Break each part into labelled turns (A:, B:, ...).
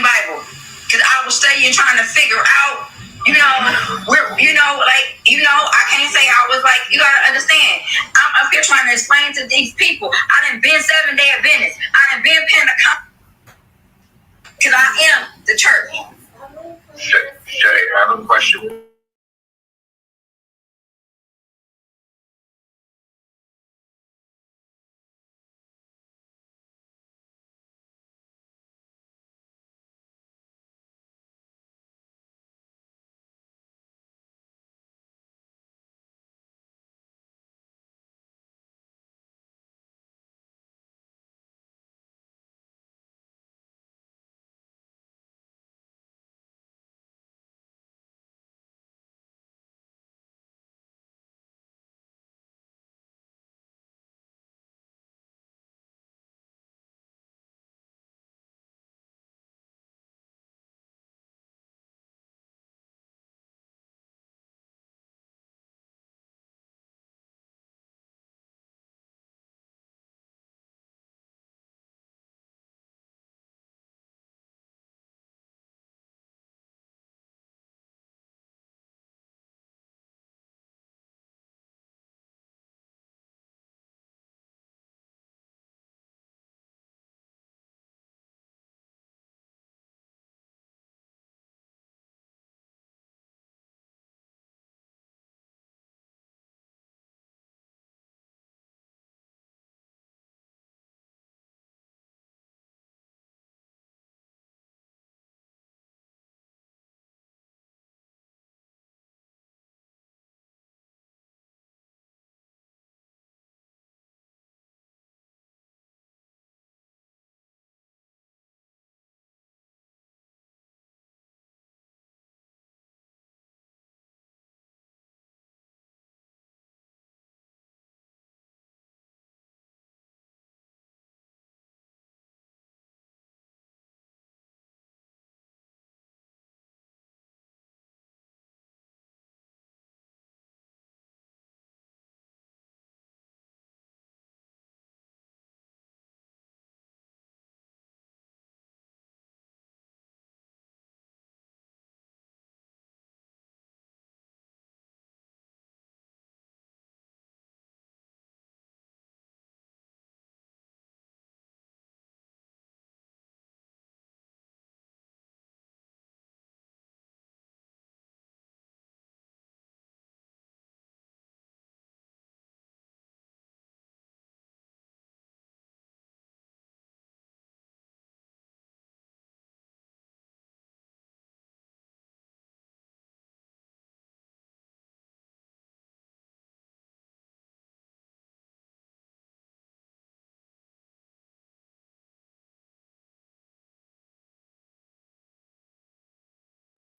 A: Bible, because I was studying trying to figure out, I can't say I was like, you gotta understand, I'm up here trying to explain to these people. I done been 7-day Adventist, I done been Pentecostal, because I am the church. Shay, I have a question.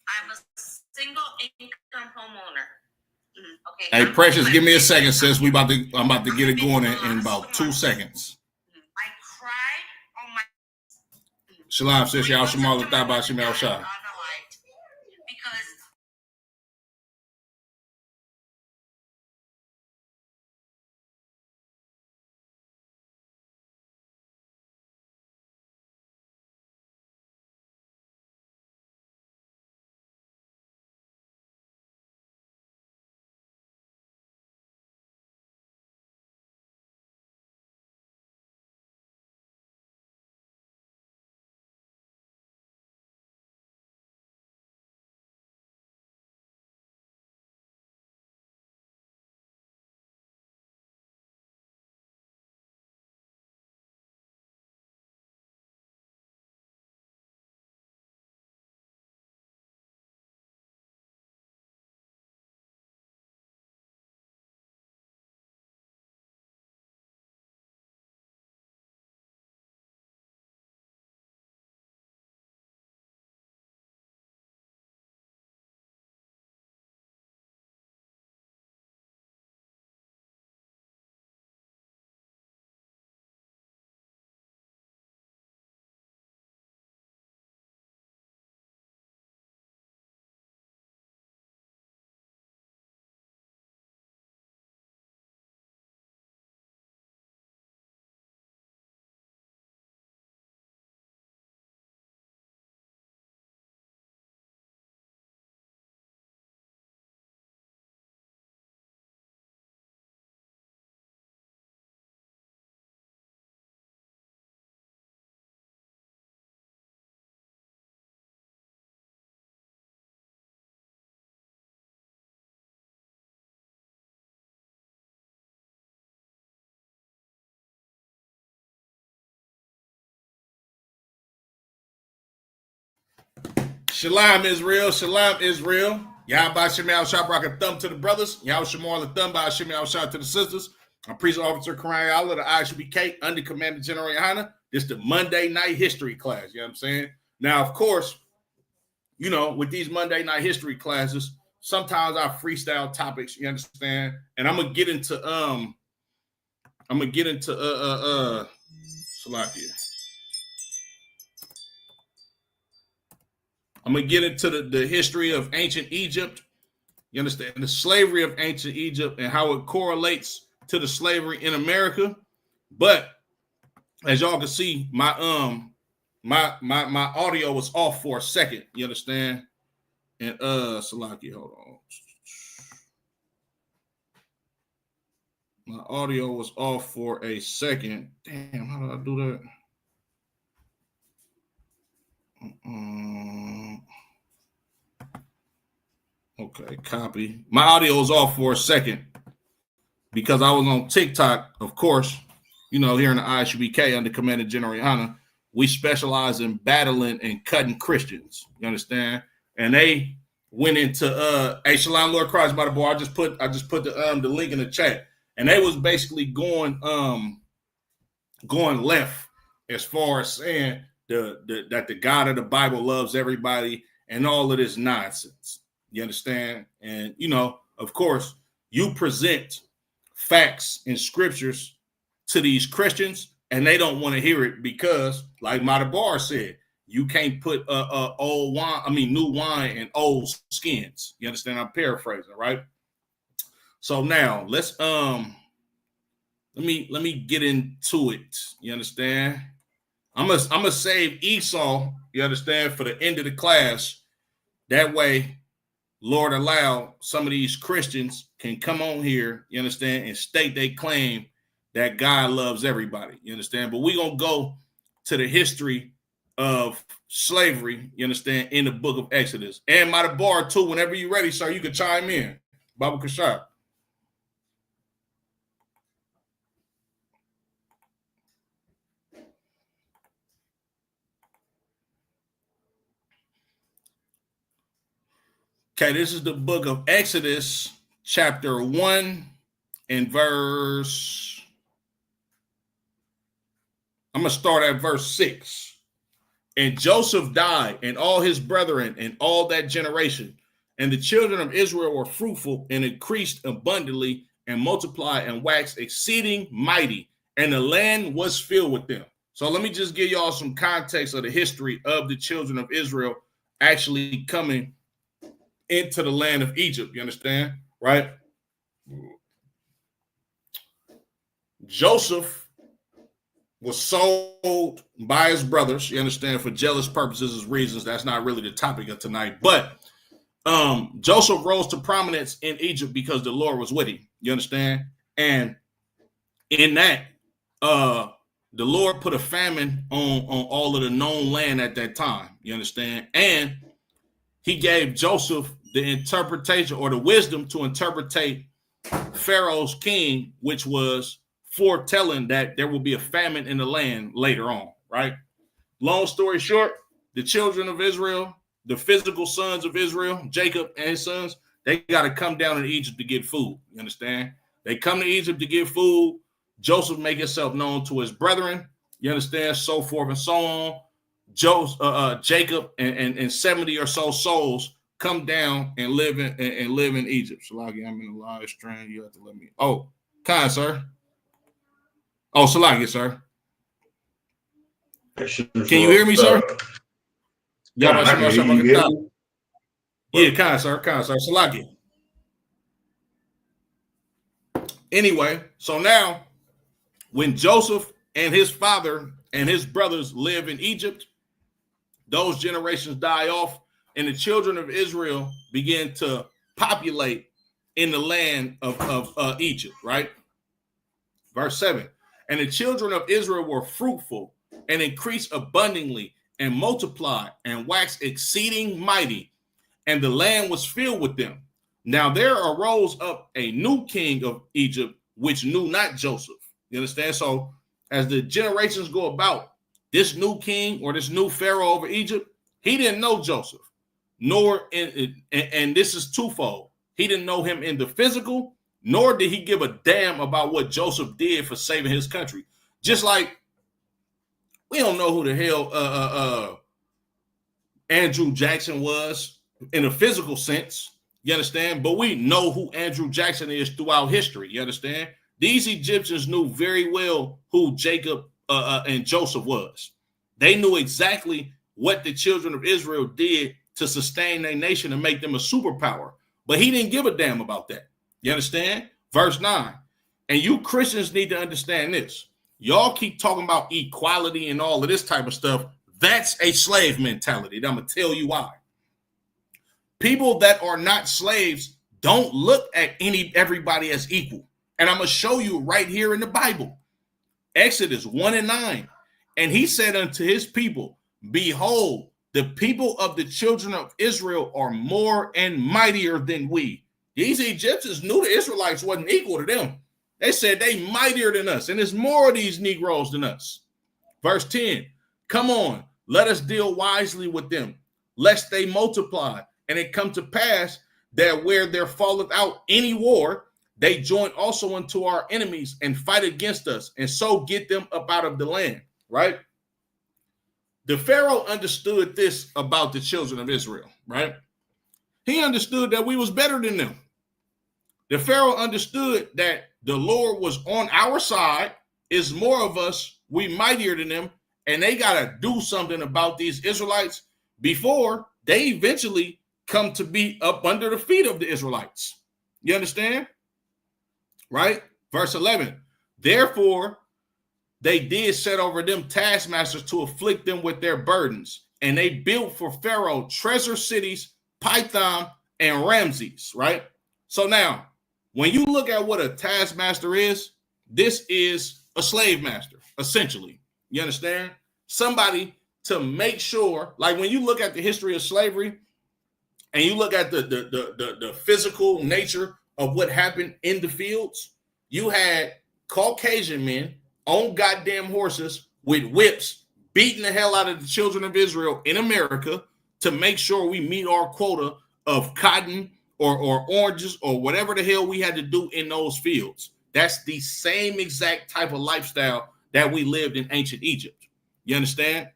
A: I'm a single income homeowner. Okay. Hey, Precious, give me a second, sis. I'm about to get it going in about 2 seconds. I cried on my Shalom, sis. Y'all Shemala Thaba Shemal Shah. Shalom Israel, Shalom Israel. Y'all by Shemi Al Shah, rock a thumb to the brothers. Y'all Shamar the thumb by Shemi Al Shah to the sisters. I'm Priest Officer Karan Allah, the ISBK, under Commander General Yohana. This is the Monday night history class. You know what I'm saying? Now, of course, you know, with these Monday night history classes, sometimes I freestyle topics, you understand? And I'm gonna get into Salakia. I'm going to get into the history of ancient Egypt. You understand? The slavery of ancient Egypt and how it correlates to the slavery in America. But as y'all can see, my audio was off for a second. You understand? And Salaki, hold on. My audio was off for a second. Damn, how did I do that? Okay, copy. My audio was off for a second because I was on TikTok, of course. You know, here in the ISBK under Commander General Yohana, we specialize in battling and cutting Christians. You understand? And they went into hey, Shalom Lord Christ by the boy. I just put the link in the chat, and they was basically going left as far as saying that the God of the Bible loves everybody and all of this nonsense. You understand? And, you know, of course, you present facts and scriptures to these Christians, and they don't want to hear it because, like Madabar said, you can't put new wine in old skins. You understand? I'm paraphrasing, right? So now let's let me get into it. You understand? I'm gonna save Esau, you understand, for the end of the class. That way, Lord allow some of these Christians can come on here, you understand, and state they claim that God loves everybody, you understand. But we're gonna go to the history of slavery, you understand, in the book of Exodus. And Madabar too, whenever you're ready, sir, you can chime in. Baba Kashab. Okay, this is the book of Exodus, chapter 1 and verse. I'm going to start at verse 6. And Joseph died, and all his brethren, and all that generation. And the children of Israel were fruitful and increased abundantly, and multiplied and waxed exceeding mighty, and the land was filled with them. So let me just give y'all some context of the history of the children of Israel actually coming into the land of Egypt, you understand, right? Joseph was sold by his brothers, you understand, for jealous purposes and reasons. That's not really the topic of tonight, but Joseph rose to prominence in Egypt because the Lord was with him, you understand? And in that, the Lord put a famine on all of the known land at that time, you understand? And he gave Joseph the interpretation or the wisdom to interpretate Pharaoh's king, which was foretelling that there will be a famine in the land later on, right? Long story short, the children of Israel, the physical sons of Israel, Jacob and his sons, they got to come down to Egypt to get food. You understand? They come to Egypt to get food. Joseph make himself known to his brethren. You understand? So forth and so on. Jacob and 70 or so souls come down and live in Egypt. Salaki, I'm in a live stream. You have to let me. Oh, kind sir. Oh, Salaki, sir. Can you hear me, sir? Yeah, kind, sir. Salaki. Anyway, so now when Joseph and his father and his brothers live in Egypt, those generations die off, and the children of Israel begin to populate in the land of Egypt, right? Verse 7. And the children of Israel were fruitful and increased abundantly and multiplied and waxed exceeding mighty, and the land was filled with them. Now there arose up a new king of Egypt, which knew not Joseph. You understand? So as the generations go about, this new king or this new Pharaoh over Egypt, he didn't know Joseph. nor in, and this is twofold. He didn't know him in the physical, nor did he give a damn about what Joseph did for saving his country. Just like we don't know who the hell Andrew Jackson was in a physical sense, you understand? But we know who Andrew Jackson is throughout history, you understand? These Egyptians knew very well who Jacob and Joseph was. They knew exactly what the children of Israel did to sustain their nation and make them a superpower. But he didn't give a damn about that. You understand? Verse 9. And you Christians need to understand this. Y'all keep talking about equality and all of this type of stuff. That's a slave mentality. And I'm going to tell you why. People that are not slaves don't look at everybody as equal. And I'm going to show you right here in the Bible. Exodus 1:9. And he said unto his people, behold, the people of the children of Israel are more and mightier than we. These Egyptians knew the Israelites wasn't equal to them. They said they mightier than us, and there's more of these Negroes than us. Verse 10, come on, let us deal wisely with them, lest they multiply, and it come to pass that where there falleth out any war, they join also unto our enemies and fight against us, and so get them up out of the land, right? The Pharaoh understood this about the children of Israel, right? He understood that we was better than them. The Pharaoh understood that the Lord was on our side, is more of us, we mightier than them, and they got to do something about these Israelites before they eventually come to be up under the feet of the Israelites. You understand? Right? Verse 11, therefore, they did set over them taskmasters to afflict them with their burdens. And they built for Pharaoh treasure cities, Pithom and Ramses, right? So now, when you look at what a taskmaster is, this is a slave master, essentially. You understand? Somebody to make sure, like when you look at the history of slavery and you look at the physical nature of what happened in the fields, you had Caucasian men on goddamn horses with whips beating the hell out of the children of Israel in America to make sure we meet our quota of cotton or oranges or whatever the hell we had to do in those fields. That's the same exact type of lifestyle that we lived in ancient Egypt. You understand?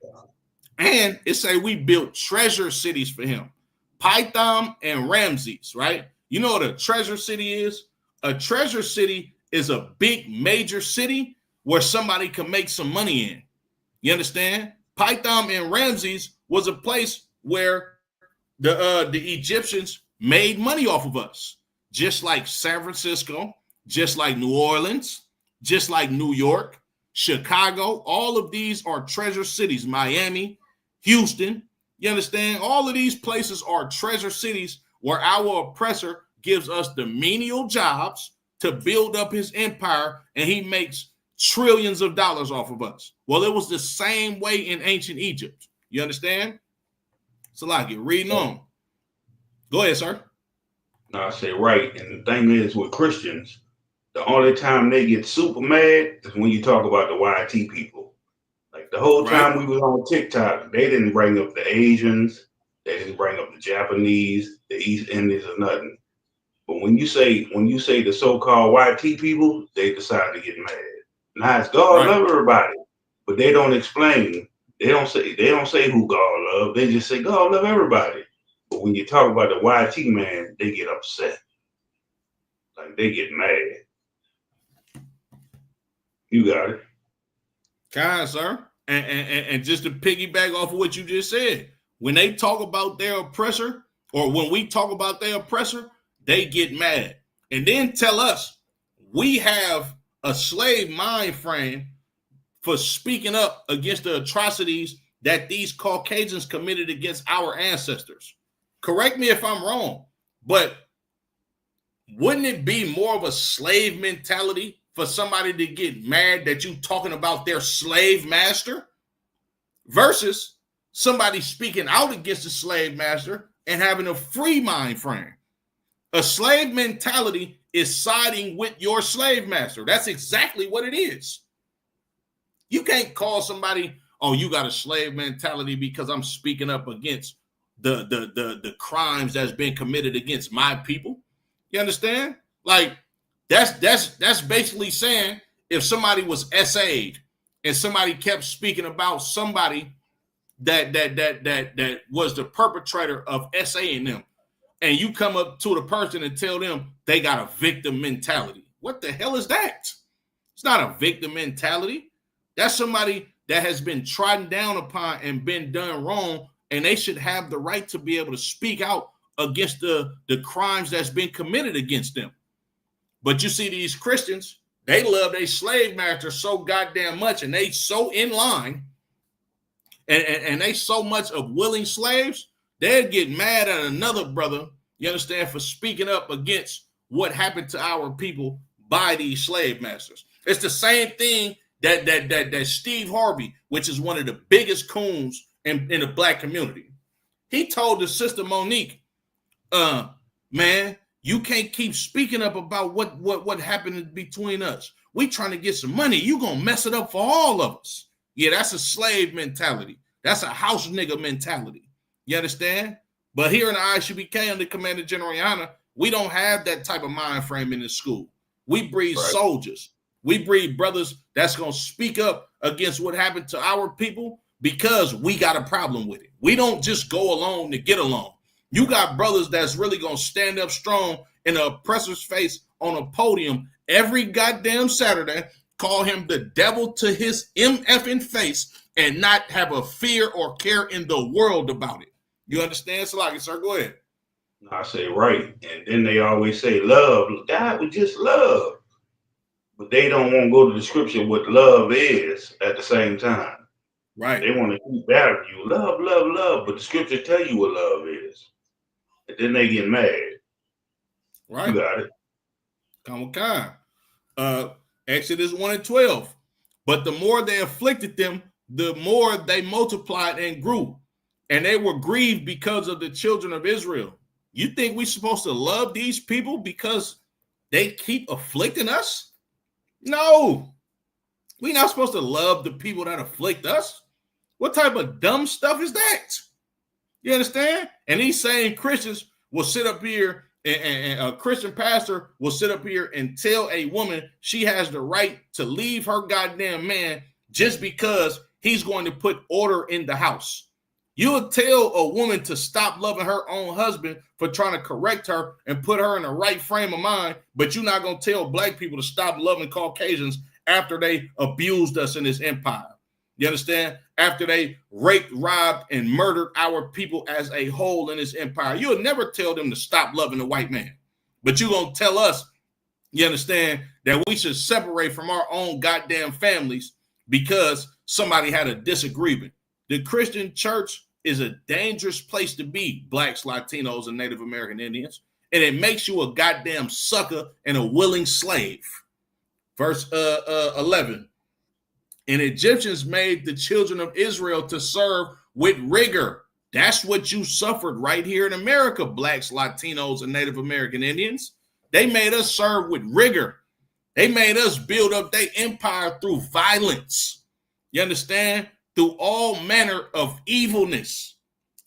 A: And it say we built treasure cities for him, Pithom and Ramses, right? You know what a treasure city is? A treasure city is a big major city where somebody can make some money in. You understand? Pithom and Ramses was a place where the Egyptians made money off of us, just like San Francisco, just like New Orleans, just like New York, Chicago. All of these are treasure cities. Miami, Houston. You understand? All of these places are treasure cities where our oppressor gives us the menial jobs to build up his empire, and he makes trillions of dollars off of us. Well, it was the same way in ancient Egypt. You understand? So like it, reading on. Go ahead, sir.
B: No, I say right. And the thing is with Christians, the only time they get super mad is when you talk about the YT people. Like the whole time we was on TikTok, they didn't bring up the Asians, they didn't bring up the Japanese, the East Indies or nothing. But when you say the so-called YT people, they decide to get mad. Now it's God love everybody, but they don't explain. They don't say who God love. They just say God love everybody. But when you talk about the YT man, they get upset. Like they get mad. You got it.
A: Kind, sir. And just to piggyback off of what you just said, when they talk about their oppressor, or when we talk about their oppressor, they get mad. And then tell us we have a slave mind frame for speaking up against the atrocities that these Caucasians committed against our ancestors. Correct me if I'm wrong, but wouldn't it be more of a slave mentality for somebody to get mad that you talking about their slave master versus somebody speaking out against the slave master and having a free mind frame? A slave mentality is siding with your slave master. That's exactly what it is. You can't call somebody, oh, you got a slave mentality because I'm speaking up against the crimes that's been committed against my people. You understand? Like that's basically saying if somebody was SA'd and somebody kept speaking about somebody that was the perpetrator of SAing them, and you come up to the person and tell them they got a victim mentality. What the hell is that? It's not a victim mentality. That's somebody that has been trodden down upon and been done wrong, and they should have the right to be able to speak out against the crimes that's been committed against them. But you see these Christians, they love their slave master so goddamn much, and they so in line, and they so much of willing slaves, they'd get mad at another brother, you understand, for speaking up against what happened to our people by these slave masters. It's the same thing that Steve Harvey, which is one of the biggest coons in the black community, he told the sister Monique, man, you can't keep speaking up about what happened between us. We trying to get some money. You gonna mess it up for all of us. Yeah, that's a slave mentality. That's a house nigga mentality. You understand? But here in the ISUBK under Commander General Yana, we don't have that type of mind frame in the school. We breed soldiers. We breed brothers that's going to speak up against what happened to our people because we got a problem with it. We don't just go along to get along. You got brothers that's really going to stand up strong in the oppressor's face on a podium every goddamn Saturday, call him the devil to his MFing face, and not have a fear or care in the world about it. You understand, Salaki, sir? Go ahead.
B: I say right. And then they always say love. God was just love. But they don't want to go to the scripture what love is at the same time.
A: Right.
B: They want to keep that of you. Love, love, love. But the scripture tell you what love is. And then they get mad.
A: Right.
B: You got it.
A: Come on. Exodus 1:12. But the more they afflicted them, the more they multiplied and grew. And they were grieved because of the children of Israel. You think we're supposed to love these people because they keep afflicting us? No. We're not supposed to love the people that afflict us. What type of dumb stuff is that? You understand? And these same Christians will sit up here, and a Christian pastor will sit up here and tell a woman she has the right to leave her goddamn man just because he's going to put order in the house. You would tell a woman to stop loving her own husband for trying to correct her and put her in the right frame of mind, but you're not going to tell black people to stop loving Caucasians after they abused us in this empire. You understand? After they raped, robbed, and murdered our people as a whole in this empire. You'll never tell them to stop loving the white man. But you're going to tell us, you understand, that we should separate from our own goddamn families because somebody had a disagreement. The Christian church is a dangerous place to be, blacks, Latinos, and Native American Indians. And it makes you a goddamn sucker and a willing slave. Verse 11. And Egyptians made the children of Israel to serve with rigor. That's what you suffered right here in America, blacks, Latinos, and Native American Indians. They made us serve with rigor. They made us build up their empire through violence. You understand? Through all manner of evilness.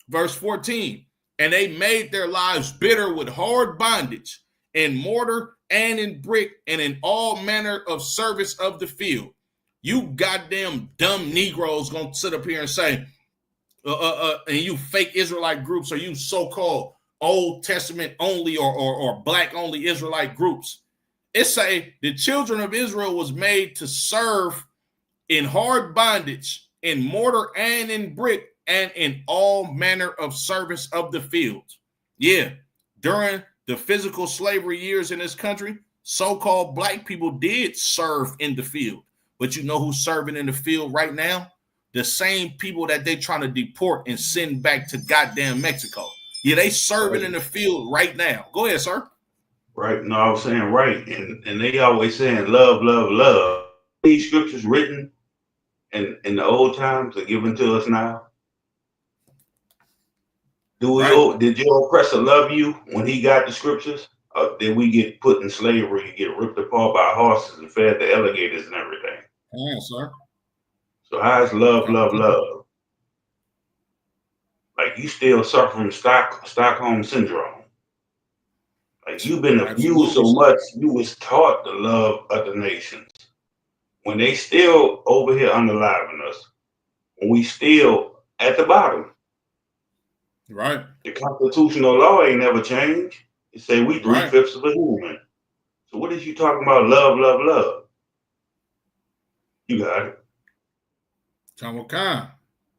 A: Verse 14. And they made their lives bitter with hard bondage in mortar and in brick and in all manner of service of the field. You goddamn dumb Negroes gonna sit up here and say, and you fake Israelite groups, or you so-called Old Testament only or black only Israelite groups. It say the children of Israel was made to serve in hard bondage, in mortar and in brick, and in all manner of service of the field. Yeah, during the physical slavery years in this country, so-called black people did serve in the field. But you know who's serving in the field right now? The same people that they trying to deport and send back to goddamn Mexico. Yeah, they serving in the field right now. Go ahead, sir.
B: Right. No, I was saying right. And they always saying love, love, love. These scriptures written in the old times are given to us now. Did your oppressor love you when he got the scriptures? Or did we get put in slavery and get ripped apart by horses and fed to alligators and everything?
A: Yeah, sir.
B: So how's love, love, love? like you still suffer from Stockholm syndrome. Like you've been abused so much, you was taught to love other nations. When they still over here unaliving us, when we still at the bottom.
A: Right.
B: The constitutional law ain't never changed. It say we 3/5 of a human. So what is you talking about? Love, love, love. You got it.
A: Khan.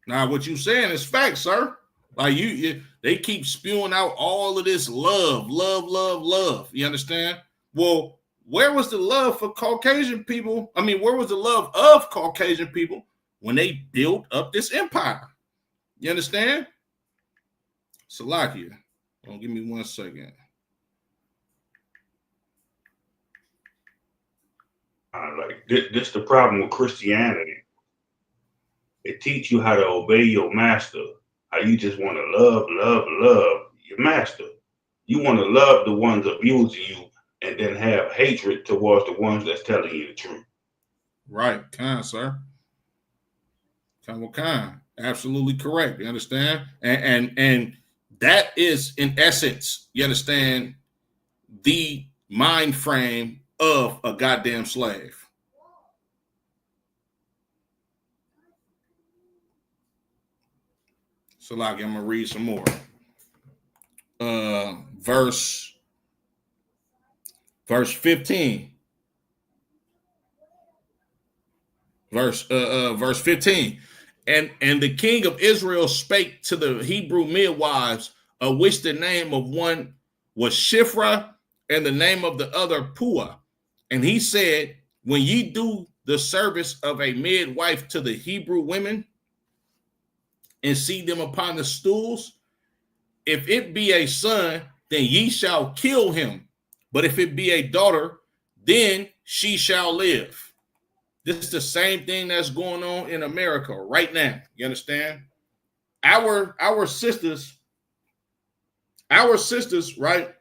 A: Now what you saying is fact, sir. Like they keep spewing out all of this love, love, love, love. You understand? Well, where was the love for Caucasian people? I mean, where was the love of Caucasian people when they built up this empire? You understand? Salakia. Oh, give me 1 second.
B: Like this the problem with Christianity. It teach you how to obey your master. How you just want to love, love, love your master. You want to love the ones abusing you and then have hatred towards the ones that's telling you the truth.
A: Right, sir. Khan. Absolutely correct. You understand? And that is in essence, you understand, the mind frame of a goddamn slave. So like I'm gonna read some more. Verse 15. Verse 15. And the king of Israel spake to the Hebrew midwives, of which the name of one was Shiphrah, and the name of the other Puah. And he said, when ye do the service of a midwife to the Hebrew women, and see them upon the stools, if it be a son, then ye shall kill him. But if it be a daughter, then she shall live. This is the same thing that's going on in America right now. You understand? Our sisters, right?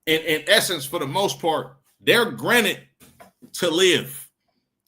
A: In essence, for the most part, they're granted to live.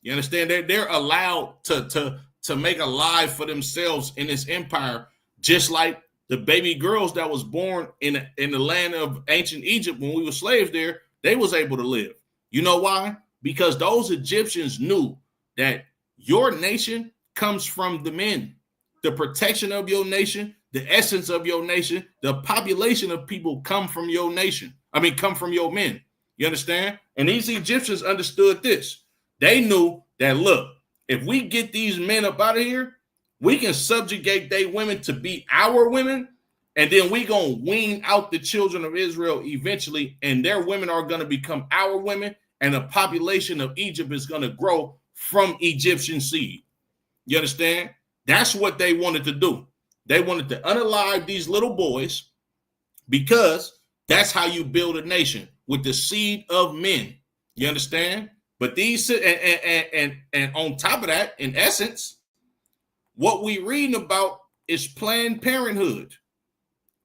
A: You understand? They're allowed to make a life for themselves in this empire, just like the baby girls that was born in the land of ancient Egypt when we were slaves there, they was able to live. You know why? Because those Egyptians knew that your nation comes from the men. The protection of your nation, the essence of your nation, the population of people come from your nation. Come from your men. You understand? And these Egyptians understood this. They knew that, look, if we get these men up out of here, we can subjugate their women to be our women, and then we gonna wean out the children of Israel eventually, and their women are gonna become our women, and the population of Egypt is gonna grow from Egyptian seed. You understand? That's what they wanted to do. They wanted to unalive these little boys, because that's how you build a nation, with the seed of men. You understand? But these and on top of that, in essence, what we reading about is Planned Parenthood.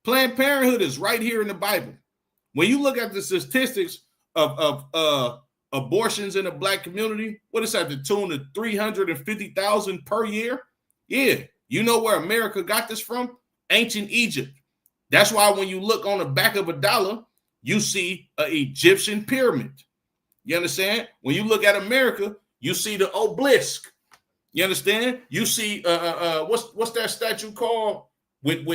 A: Planned Parenthood is right here in the Bible. When you look at the statistics of abortions in the black community, what is that, the tune of 350,000 per year? Yeah, you know where America got this from? Ancient Egypt. That's why when you look on the back of a dollar, you see an Egyptian pyramid. You understand? When you look at America, you see the obelisk. You understand? You see what's that statue called with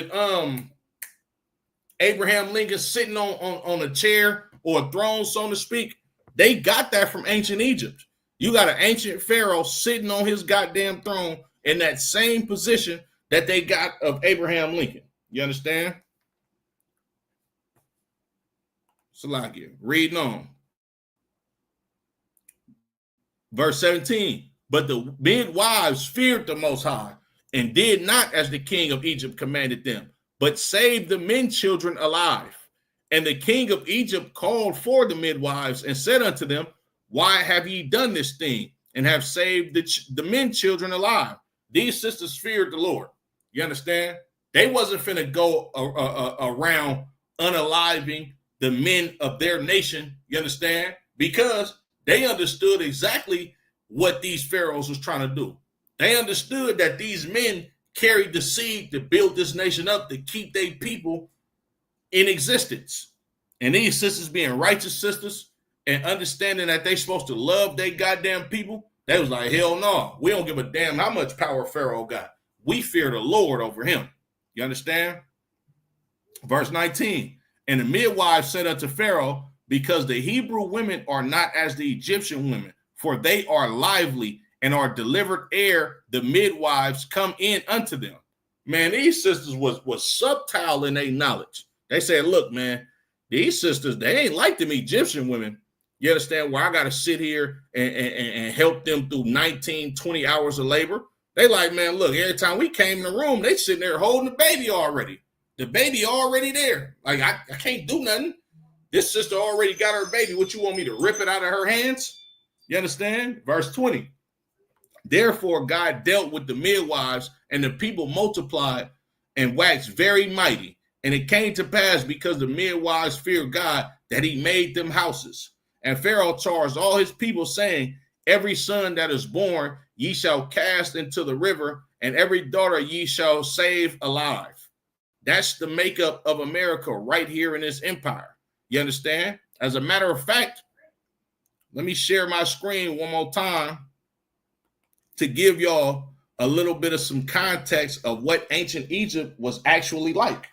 A: Abraham Lincoln sitting on a chair or a throne, so to speak. They got that from ancient Egypt. You got an ancient pharaoh sitting on his goddamn throne in that same position that they got of Abraham Lincoln. You understand? Salakia, reading on. Verse 17, but the midwives feared the Most High and did not as the king of Egypt commanded them, but saved the men children alive. And the king of Egypt called for the midwives and said unto them, why have ye done this thing and have saved the men children alive? These sisters feared the Lord. You understand? They wasn't finna go around unaliving the men of their nation. You understand? Because they understood exactly what these pharaohs was trying to do. They understood that these men carried the seed to build this nation up, to keep their people in existence. And these sisters being righteous sisters and understanding that they supposed to love their goddamn people, they was like, hell no, we don't give a damn how much power Pharaoh got. We fear the Lord over him. You understand? Verse 19, and the midwives said unto Pharaoh, because the Hebrew women are not as the Egyptian women, for they are lively and are delivered ere the midwives come in unto them. Man, these sisters was subtle in their knowledge. They said, look, man, these sisters, they ain't like them Egyptian women. You understand why I got to sit here and help them through 19, 20 hours of labor? They like, man, look, every time we came in the room, they sitting there holding the baby already. The baby already there. Like, I can't do nothing. This sister already got her baby. What, you want me to rip it out of her hands? You understand? Verse 20. Therefore, God dealt with the midwives, and the people multiplied and waxed very mighty. And it came to pass, because the midwives feared God, that he made them houses. And Pharaoh charged all his people, saying, every son that is born ye shall cast into the river, and every daughter ye shall save alive. That's the makeup of America right here in this empire. You understand? As a matter of fact, let me share my screen one more time to give y'all a little bit of some context of what ancient Egypt was actually like.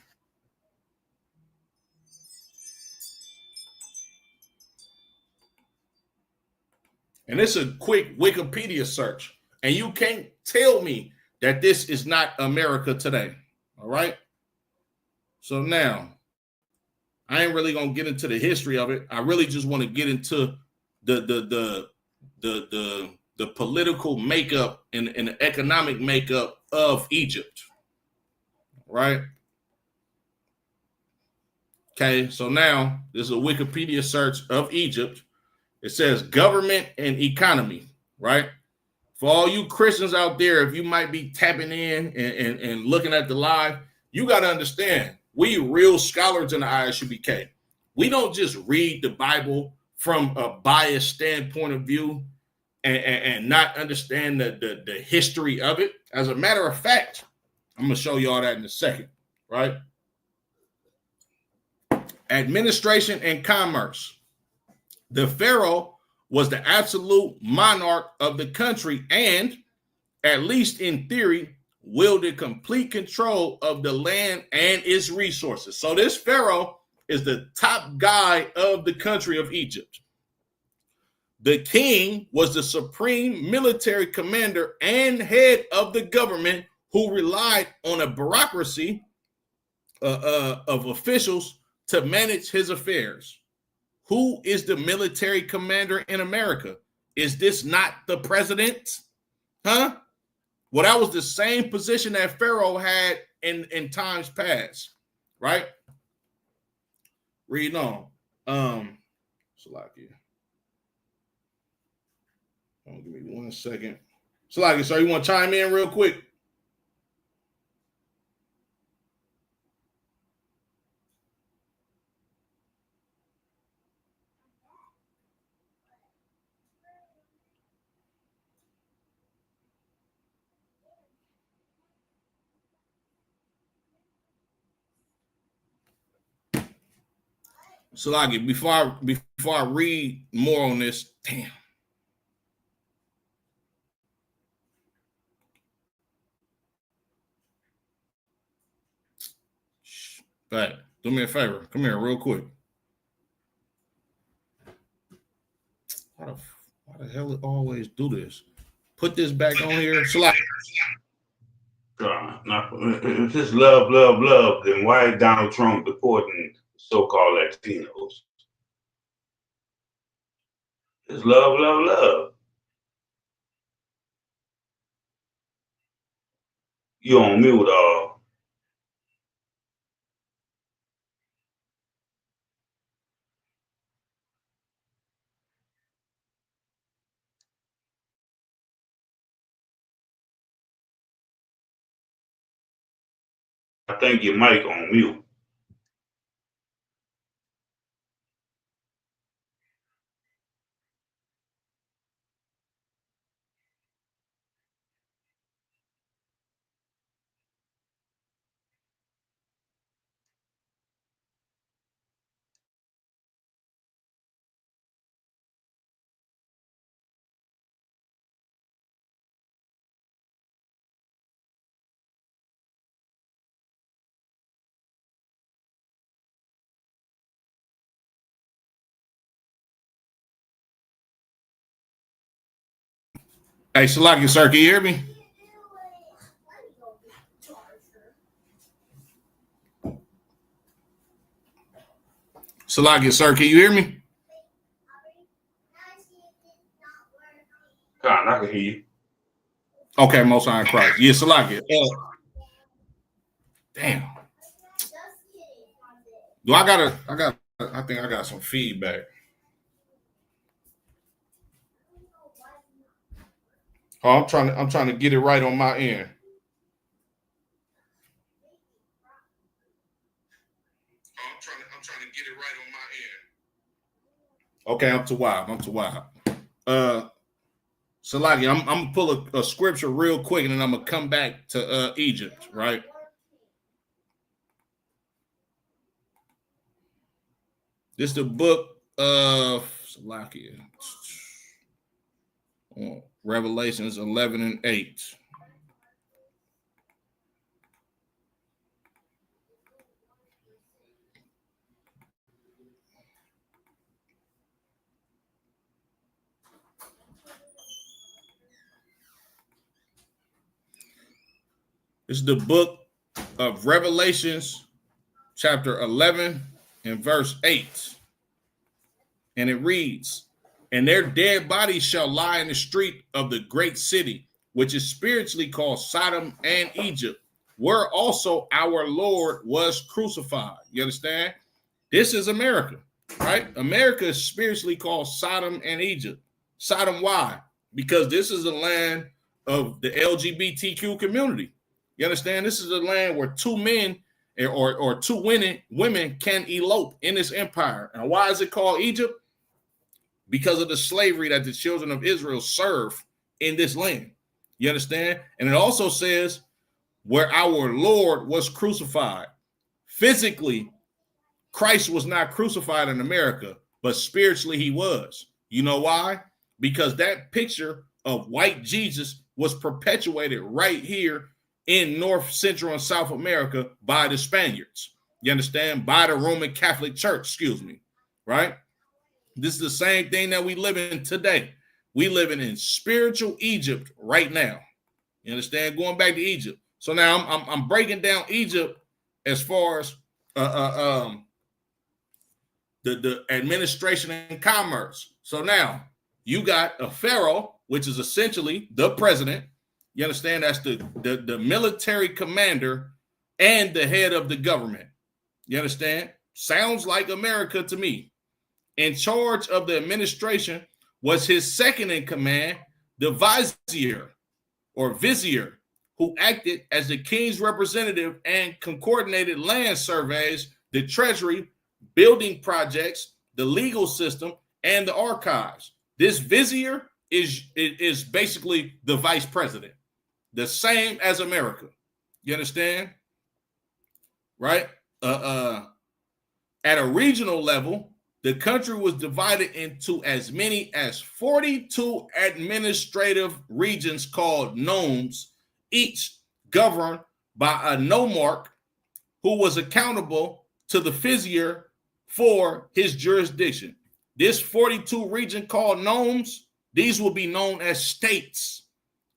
A: And it's a quick Wikipedia search. And you can't tell me that this is not America today. All right? So now, I ain't really gonna get into the history of it. I really just want to get into the political makeup and the economic makeup of Egypt. Right? Okay, so now this is a Wikipedia search of Egypt. It says government and economy, right? For all you Christians out there, if you might be tapping in and looking at the live, you got to understand, we real scholars in the ISUBK. We don't just read the Bible from a biased standpoint of view and not understand the history of it. As a matter of fact, I'm going to show you all that in a second, right? Administration and commerce. The Pharaoh was the absolute monarch of the country and, at least in theory, wielded complete control of the land and its resources. So this Pharaoh is the top guy of the country of Egypt. The king was the supreme military commander and head of the government, who relied on a bureaucracy of officials to manage his affairs. Who is the military commander in America? Is this not the president? Huh? Well, that was the same position that Pharaoh had in times past, right? Read on. Salakia. Give me 1 second. Salakia, sir, you want to chime in real quick? Salagi, before I read more on this, damn. Right, do me a favor. Come here real quick. Why the hell it always do this? Put this back on here. Salagi.
B: If it's love, love, love, then why is Donald Trump deporting so-called Latinos? It's love, love, love. You on mute, I think your mic on mute.
A: Hey, Salaki, sir, can you hear me? Salaki, sir, can you hear me?
B: God, I can hear you.
A: Okay, Most High in Christ. Yeah, Salaki. Damn. Do I think I got some feedback. Oh, I'm trying to get it right on my end. I'm trying to get it right on my end. Okay, I'm too wild. Salaki, I'm gonna pull a scripture real quick, and then I'm gonna come back to Egypt, right? This is the book of Salaki, Revelations 11 and 8. This is the book of Revelations, chapter 11 and verse 8. And it reads, "And their dead bodies shall lie in the street of the great city, which is spiritually called Sodom and Egypt, where also our Lord was crucified." You understand? This is America, right? America is spiritually called Sodom and Egypt. Sodom, why? Because this is the land of the LGBTQ community. You understand? This is a land where two men or two women can elope in this empire. And why is it called Egypt? Because of the slavery that the children of Israel serve in this land. You understand? And it also says where our Lord was crucified. Physically, Christ was not crucified in America, but spiritually he was. You know why? Because that picture of white Jesus was perpetuated right here in North, Central, and South America by the Spaniards. You understand? By the Roman Catholic Church, excuse me, right? This is the same thing that we live in today. We living in spiritual Egypt right now. You understand? Going back to Egypt. So now I'm breaking down Egypt as far as the administration and commerce. So now you got a pharaoh, which is essentially the president. You understand? That's the military commander and the head of the government. You understand? Sounds like America to me. In charge of the administration was his second in command, the vizier or vizier, who acted as the king's representative and coordinated land surveys, the treasury, building projects, the legal system, and the archives. This vizier is basically the vice president, the same as America. You understand? Right? At a regional level, the country was divided into as many as 42 administrative regions called nomes, each governed by a nomarch who was accountable to the vizier for his jurisdiction. This 42 region called nomes, these will be known as states.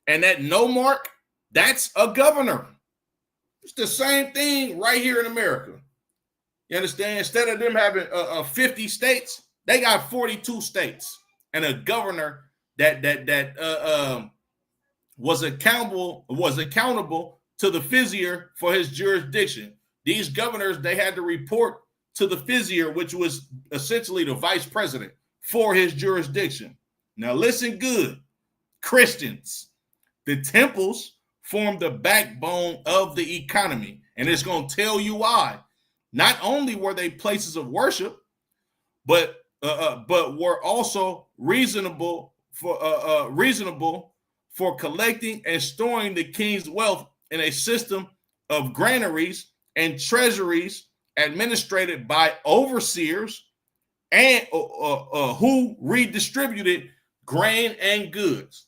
A: And that nomarch, that's a governor. It's the same thing right here in America. You understand? Instead of them having 50 states, they got 42 states and a governor that was accountable to the vizier for his jurisdiction. These governors, they had to report to the vizier, which was essentially the vice president for his jurisdiction. Now listen good, Christians. The temples formed the backbone of the economy, and it's going to tell you why. Not only were they places of worship, but were also reasonable for collecting and storing the king's wealth in a system of granaries and treasuries administered by overseers and who redistributed grain and goods.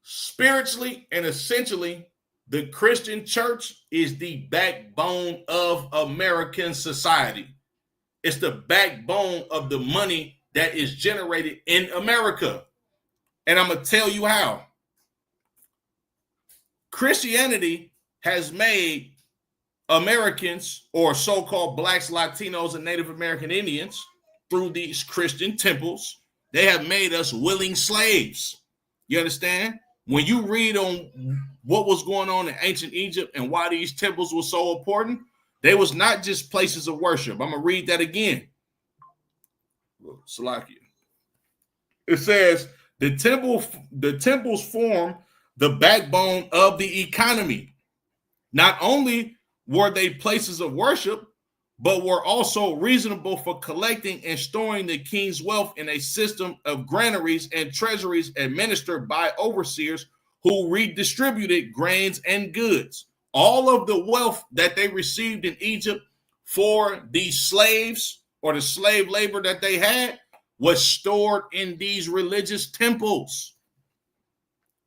A: Spiritually and essentially, the Christian church is the backbone of American society. It's the backbone of the money that is generated in America. And I'm going to tell you how. Christianity has made Americans, or so-called blacks, Latinos, and Native American Indians, through these Christian temples, they have made us willing slaves. You understand? When you read on what was going on in ancient Egypt and why these temples were so important, they was not just places of worship. I'm going to read that again. Salakia. It says, the temples form the backbone of the economy. Not only were they places of worship, but were also reasonable for collecting and storing the king's wealth in a system of granaries and treasuries administered by overseers who redistributed grains and goods. All of the wealth that they received in Egypt for these slaves or the slave labor that they had was stored in these religious temples.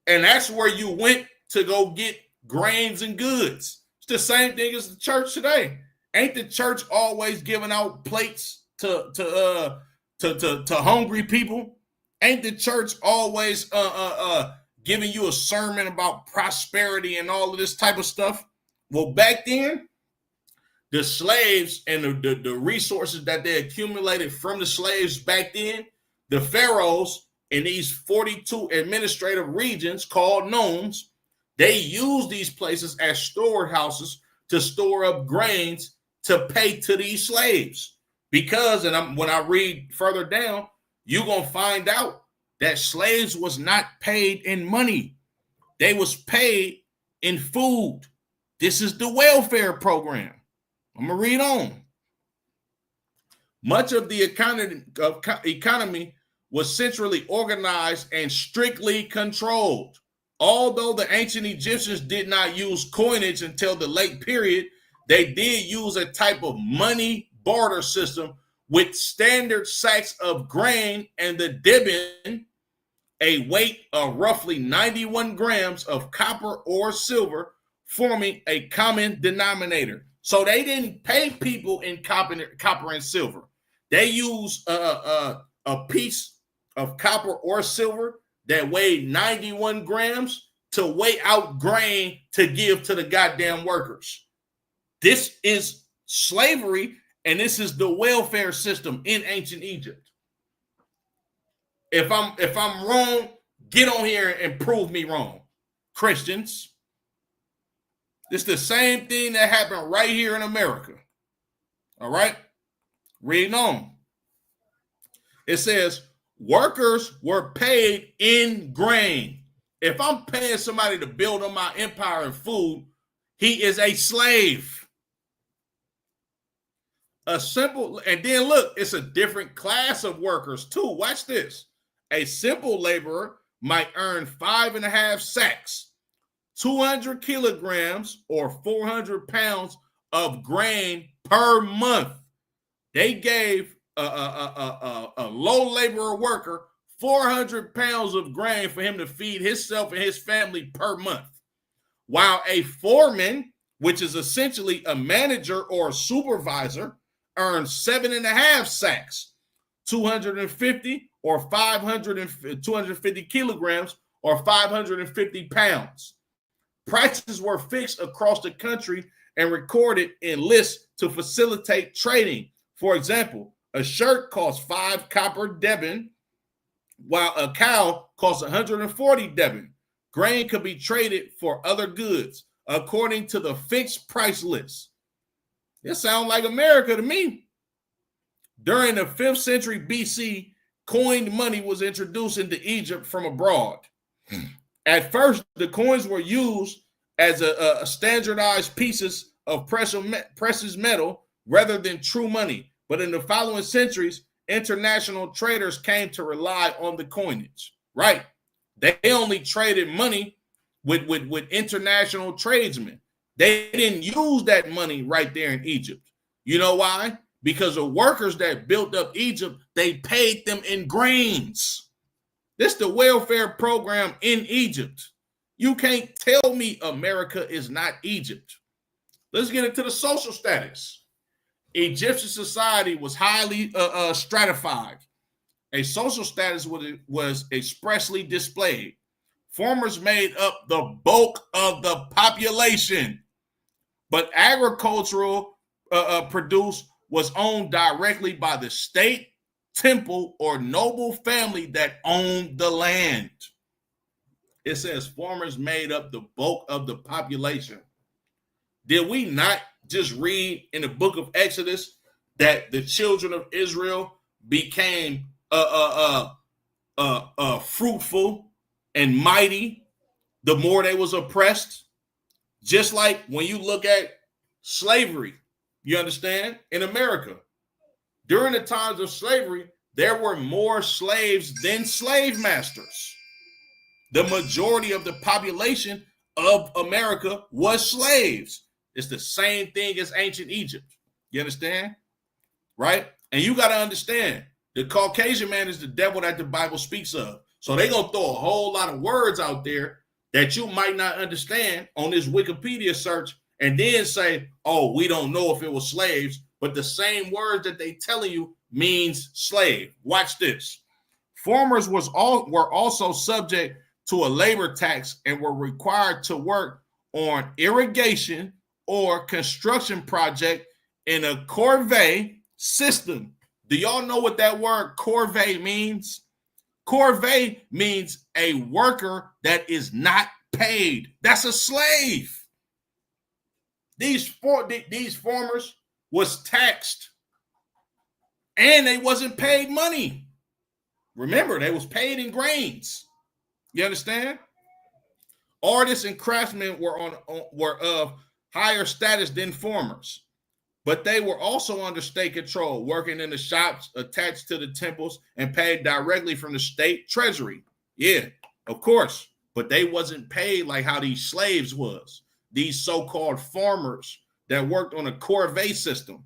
A: And that's where you went to go get grains and goods. It's the same thing as the church today. Ain't the church always giving out plates to hungry people? Ain't the church always giving you a sermon about prosperity and all of this type of stuff? Well, back then, the slaves and the resources that they accumulated from the slaves back then, the pharaohs in these 42 administrative regions called nomes, they used these places as storehouses to store up grains to pay to these slaves. Because, when I read further down, you're going to find out that slaves was not paid in money. They was paid in food. This is the welfare program. I'm going to read on. Much of the economy was centrally organized and strictly controlled. Although the ancient Egyptians did not use coinage until the late period, they did use a type of money barter system with standard sacks of grain and the dibin, a weight of roughly 91 grams of copper or silver, forming a common denominator. So they didn't pay people in copper and silver. They used a piece of copper or silver that weighed 91 grams to weigh out grain to give to the goddamn workers. This is slavery, and this is the welfare system in ancient Egypt. If I'm wrong, get on here and prove me wrong, Christians. It's the same thing that happened right here in America. All right? Reading on. It says, workers were paid in grain. If I'm paying somebody to build on my empire in food, he is a slave. A simple, and then look, it's a different class of workers too. Watch this. A simple laborer might earn 5.5 sacks, 200 kilograms or 400 pounds of grain per month. They gave a low laborer worker 400 pounds of grain for him to feed himself and his family per month. While a foreman, which is essentially a manager or a supervisor, earns 7.5 sacks, 250 or 250 kilograms or 550 pounds. Prices were fixed across the country and recorded in lists to facilitate trading. For example, a shirt costs 5 copper debin, while a cow costs 140 debin. Grain could be traded for other goods according to the fixed price list. This sounds like America to me. During the 5th century BC, coined money was introduced into Egypt from abroad. At first, the coins were used as a standardized pieces of precious metal rather than true money. But in the following centuries, international traders came to rely on the coinage, right? They only traded money with international tradesmen. They didn't use that money right there in Egypt. You know why? Because the workers that built up Egypt, they paid them in grains. This is the welfare program in Egypt. You can't tell me America is not Egypt. Let's get into the social status. Egyptian society was highly stratified. a social status was expressly displayed. Farmers made up the bulk of the population, but agricultural produce was owned directly by the state, temple, or noble family that owned the land. It says farmers made up the bulk of the population. Did we not just read in the book of Exodus that the children of Israel became fruitful and mighty the more they was oppressed? Just like when you look at slavery, you understand, in America, during the times of slavery, there were more slaves than slave masters. The majority of the population of America was slaves. It's the same thing as ancient Egypt. You understand? Right? And you got to understand, the Caucasian man is the devil that the Bible speaks of. So they're going to throw a whole lot of words out there that you might not understand on this Wikipedia search and then say, oh, we don't know if it was slaves, but the same words that they telling you means slave. Watch this. Farmers were also subject to a labor tax and were required to work on irrigation or construction project in a corvée system. Do y'all know what that word corvée means? Corvée means a worker that is not paid. That's a slave. These farmers was taxed and they wasn't paid money. Remember, they was paid in grains. You understand? Artists and craftsmen were of higher status than farmers, but they were also under state control, working in the shops attached to the temples and paid directly from the state treasury. Yeah, of course, but they wasn't paid like how these slaves was. These so-called farmers that worked on a corvée system.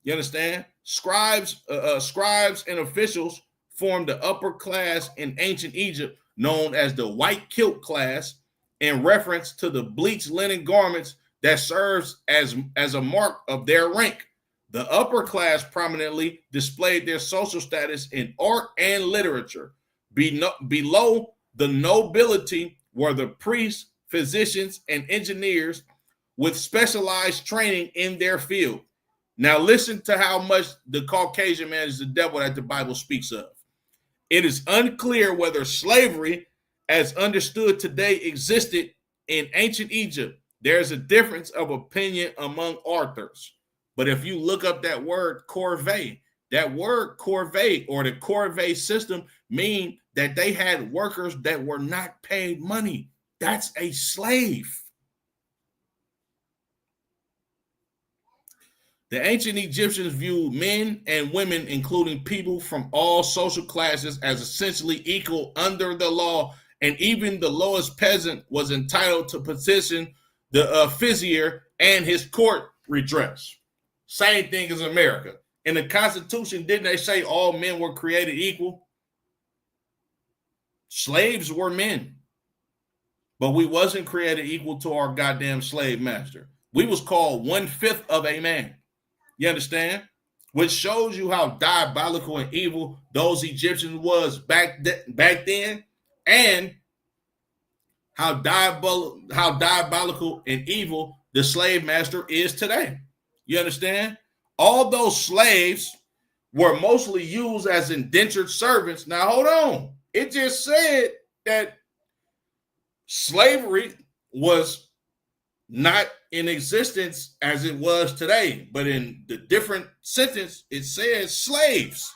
A: You understand? Scribes and officials formed the upper class in ancient Egypt, known as the white kilt class, in reference to the bleached linen garments that serves as a mark of their rank. The upper class prominently displayed their social status in art and literature. Below the nobility were the priests, physicians, and engineers with specialized training in their field. Now listen to how much the Caucasian man is the devil that the Bible speaks of. It is unclear whether slavery, as understood today, existed in ancient Egypt. There's a difference of opinion among authors. But if you look up that word corvée, that word corvée or the corvée system mean that they had workers that were not paid money. That's a slave. The ancient Egyptians viewed men and women, including people from all social classes, as essentially equal under the law, and even the lowest peasant was entitled to petition the vizier and his court redress. Same thing as America. In the Constitution, didn't they say all men were created equal? Slaves were men, but we wasn't created equal to our goddamn slave master. We was called 1/5 of a man. You understand? Which shows you how diabolical and evil those Egyptians was back then, and how diabolical and evil the slave master is today. You understand? All those slaves were mostly used as indentured servants. Now, hold on. It just said that slavery was not in existence as it was today, but in the different sentence, it says slaves.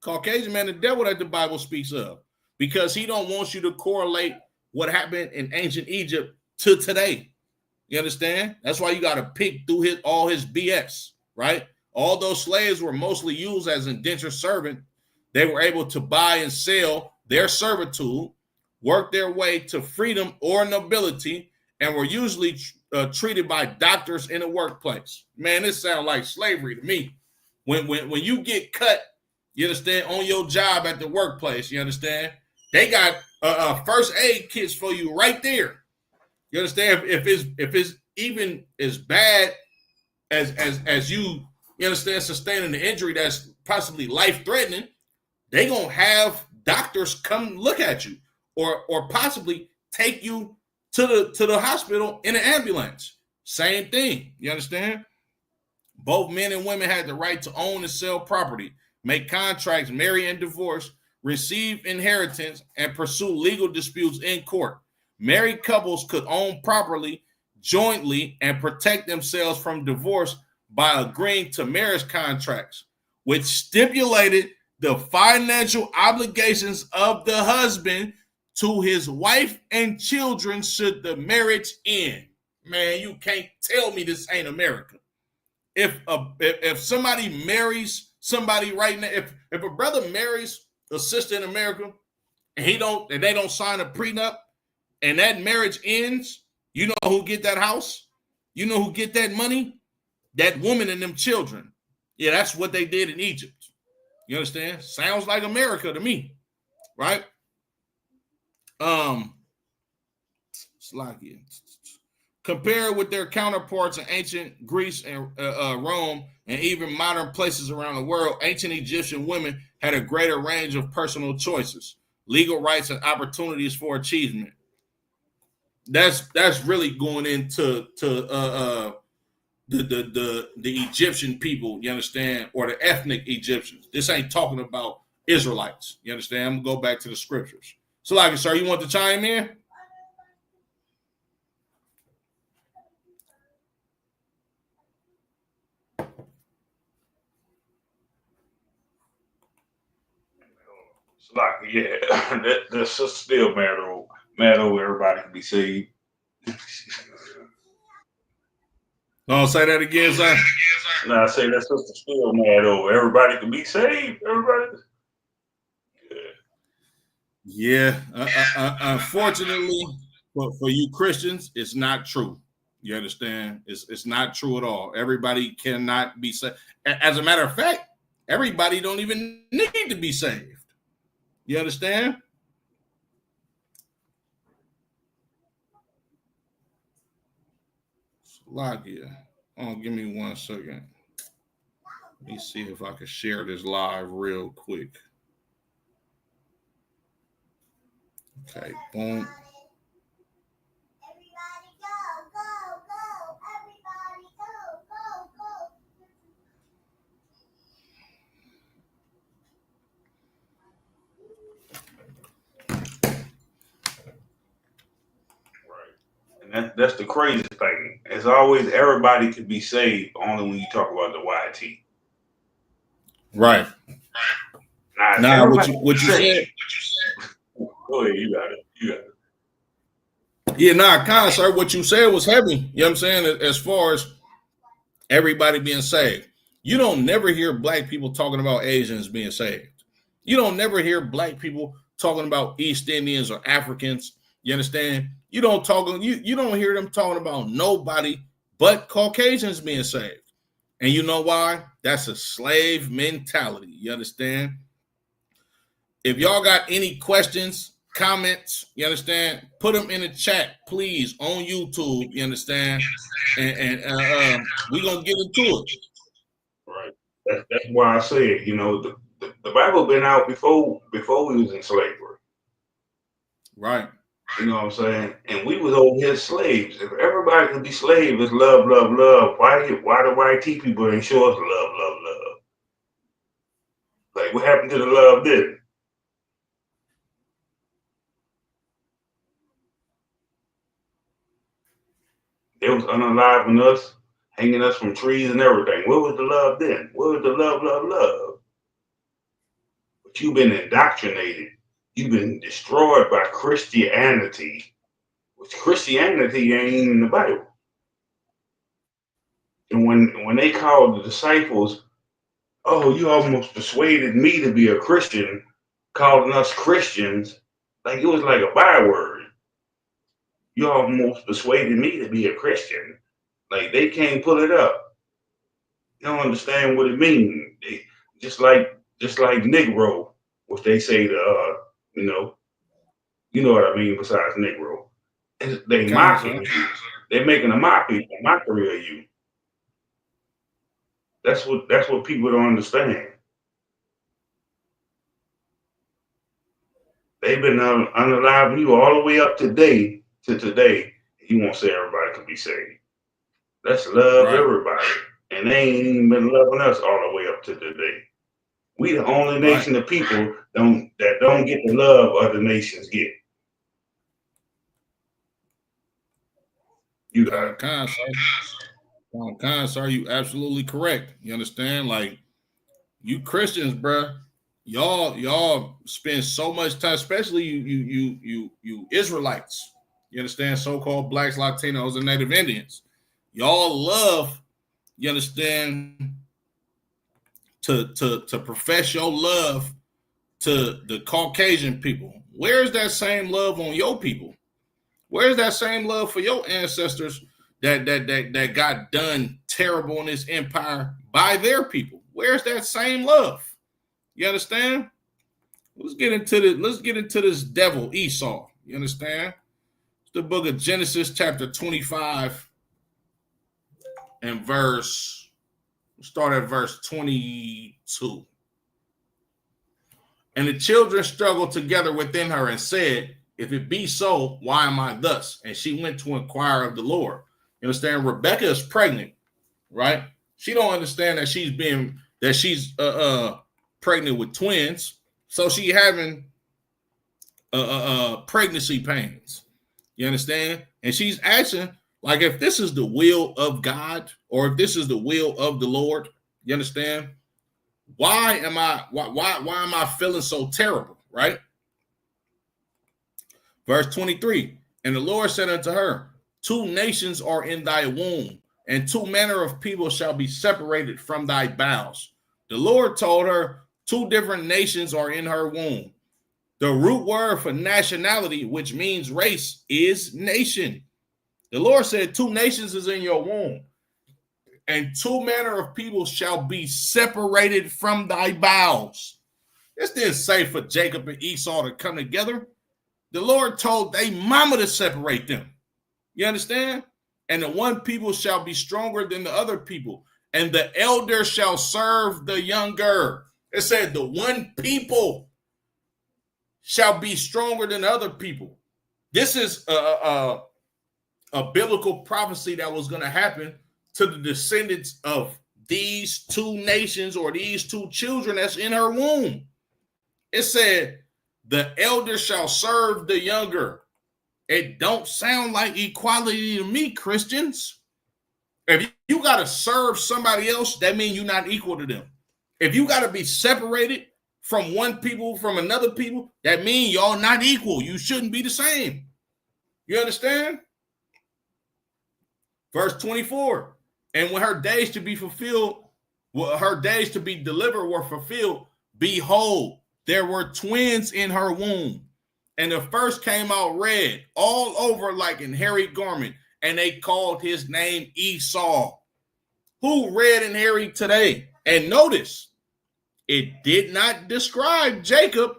A: Caucasian man, the devil that the Bible speaks of, because he don't want you to correlate what happened in ancient Egypt to today. You understand? That's why you got to pick through all his BS, right? All those slaves were mostly used as indentured servant. They were able to buy and sell their servitude, work their way to freedom or nobility, and were usually treated by doctors in the workplace. Man, this sounds like slavery to me. When you get cut, you understand, on your job at the workplace, you understand, they got first aid kits for you right there. You understand? If it's even as bad as you understand, sustaining the injury that's possibly life-threatening, they gonna have doctors come look at you, or possibly take you to the hospital in an ambulance. Same thing. You understand? Both men and women had the right to own and sell property, make contracts, marry and divorce, receive inheritance, and pursue legal disputes in court. Married couples could own property jointly and protect themselves from divorce by agreeing to marriage contracts, which stipulated the financial obligations of the husband to his wife and children should the marriage end. Man, you can't tell me this ain't America. If somebody marries somebody right now, if a brother marries a sister in America and they don't sign a prenup and that marriage ends, you know who get that house? You know who get that money? That woman and them children. Yeah, that's what they did in Egypt. You understand? Sounds like America to me, right? Slovakia. Compared with their counterparts in ancient Greece and Rome, and even modern places around the world, ancient Egyptian women had a greater range of personal choices, legal rights, and opportunities for achievement. That's really going into the Egyptian people, you understand, or the ethnic Egyptians. This ain't talking about Israelites. You understand? I'm gonna go back to the scriptures. So, like, sir, you want to chime in?
B: Like, yeah, that's just still matter everybody can be saved.
A: No, say that again, sir.
B: No, I say that's just still mad over. Everybody can be saved. Everybody.
A: Yeah. Unfortunately, for you Christians, it's not true. You understand? It's not true at all. Everybody cannot be saved. As a matter of fact, everybody don't even need to be saved. You understand? Slovakia. Oh, give me 1 second. Let me see if I can share this live real quick. Okay, boom.
B: And that's the crazy thing. As always, everybody can be saved only when you talk about the YT.
A: Right. Now, what you said?
B: Go ahead, you got it. You got it.
A: Yeah, kind of, sir. What you said was heavy. You know what I'm saying? As far as everybody being saved, you don't never hear black people talking about Asians being saved. You don't never hear black people talking about East Indians or Africans. You understand? You don't hear them talking about nobody but Caucasians being saved. And you know why? That's a slave mentality. You understand? If y'all got any questions, comments, you understand, put them in the chat, please, on YouTube. You understand? And we're gonna get into it.
B: Right. That's why I said, the Bible been out before we was in slavery.
A: Right.
B: You know what I'm saying? And we was over here slaves. If everybody could be slaves, it's love, love, love. Why the YT people ain't show us love, love, love? Like, what happened to the love then? They was unaliving us, hanging us from trees and everything. Where was the love then? Where was the love, love, love? But you've been indoctrinated. You've been destroyed by Christianity, which Christianity ain't in the Bible. And when they called the disciples, oh, you almost persuaded me to be a Christian, calling us Christians, like it was like a byword. You almost persuaded me to be a Christian. Like they can't pull it up. You don't understand what it means. They, just like Negro, which they say to you know what I mean besides Negro. They mocking you. They're making a mockery of you. That's what people don't understand. They've been unaliving you all the way up to today. You won't say everybody can be saved. Let's love everybody. And they ain't even been loving us all the way up to today. We the only nation of people that don't get the love other nations get. You got
A: it. Sir, you absolutely correct. You understand? Like, you Christians, bruh, y'all spend so much time, especially you Israelites. You understand? So-called blacks, Latinos, and Native Indians. Y'all love, you understand, to profess your love to the Caucasian people. Where's that same love on your people? Where's that same love for your ancestors that got done terrible in this empire by their people? Where's that same love? You understand? Let's get into this devil Esau. You understand? It's the book of Genesis, chapter 25, and start at verse 22. And the children struggled together within her and said, if it be so, why am I thus? And she went to inquire of the Lord. You understand? Rebecca is pregnant, right? She don't understand that she's pregnant with twins. So she having pregnancy pains. You understand? And she's asking, like, if this is the will of God or if this is the will of the Lord, you understand? Why am I feeling so terrible, right? Verse 23, and the Lord said unto her, 2 nations are in thy womb, and 2 manner of people shall be separated from thy bowels. The Lord told her 2 different nations are in her womb. The root word for nationality, which means race, is nation. The Lord said 2 nations is in your womb, and 2 manner of people shall be separated from thy bowels. This didn't say for Jacob and Esau to come together. The Lord told they mama to separate them. You understand? And the one people shall be stronger than the other people, and the elder shall serve the younger. It said the one people shall be stronger than other people. This is a biblical prophecy that was going to happen to the descendants of these 2 nations or these 2 children that's in her womb. It said, the elder shall serve the younger. It don't sound like equality to me, Christians. If you got to serve somebody else, that means you're not equal to them. If you got to be separated from one people, from another people, that means y'all not equal. You shouldn't be the same. You understand? Verse 24, and when her days to be fulfilled, her days to be delivered were fulfilled, behold, there were twins in her womb. And the first came out red, all over like an hairy garment, and they called his name Esau. Who red and hairy today? And notice, it did not describe Jacob.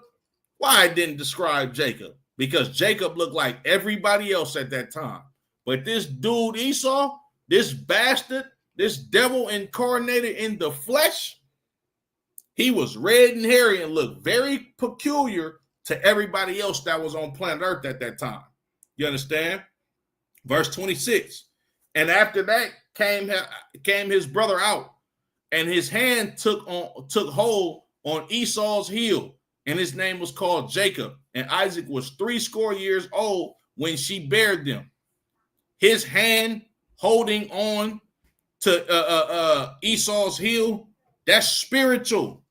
A: Why it didn't describe Jacob? Because Jacob looked like everybody else at that time. But this dude Esau, this bastard, this devil incarnated in the flesh, he was red and hairy and looked very peculiar to everybody else that was on planet Earth at that time. You understand? Verse 26. And after that came his brother out, and his hand took hold on Esau's heel, and his name was called Jacob. And Isaac was 80 years old when she bare them. His hand holding on to Esau's heel, that's spiritual.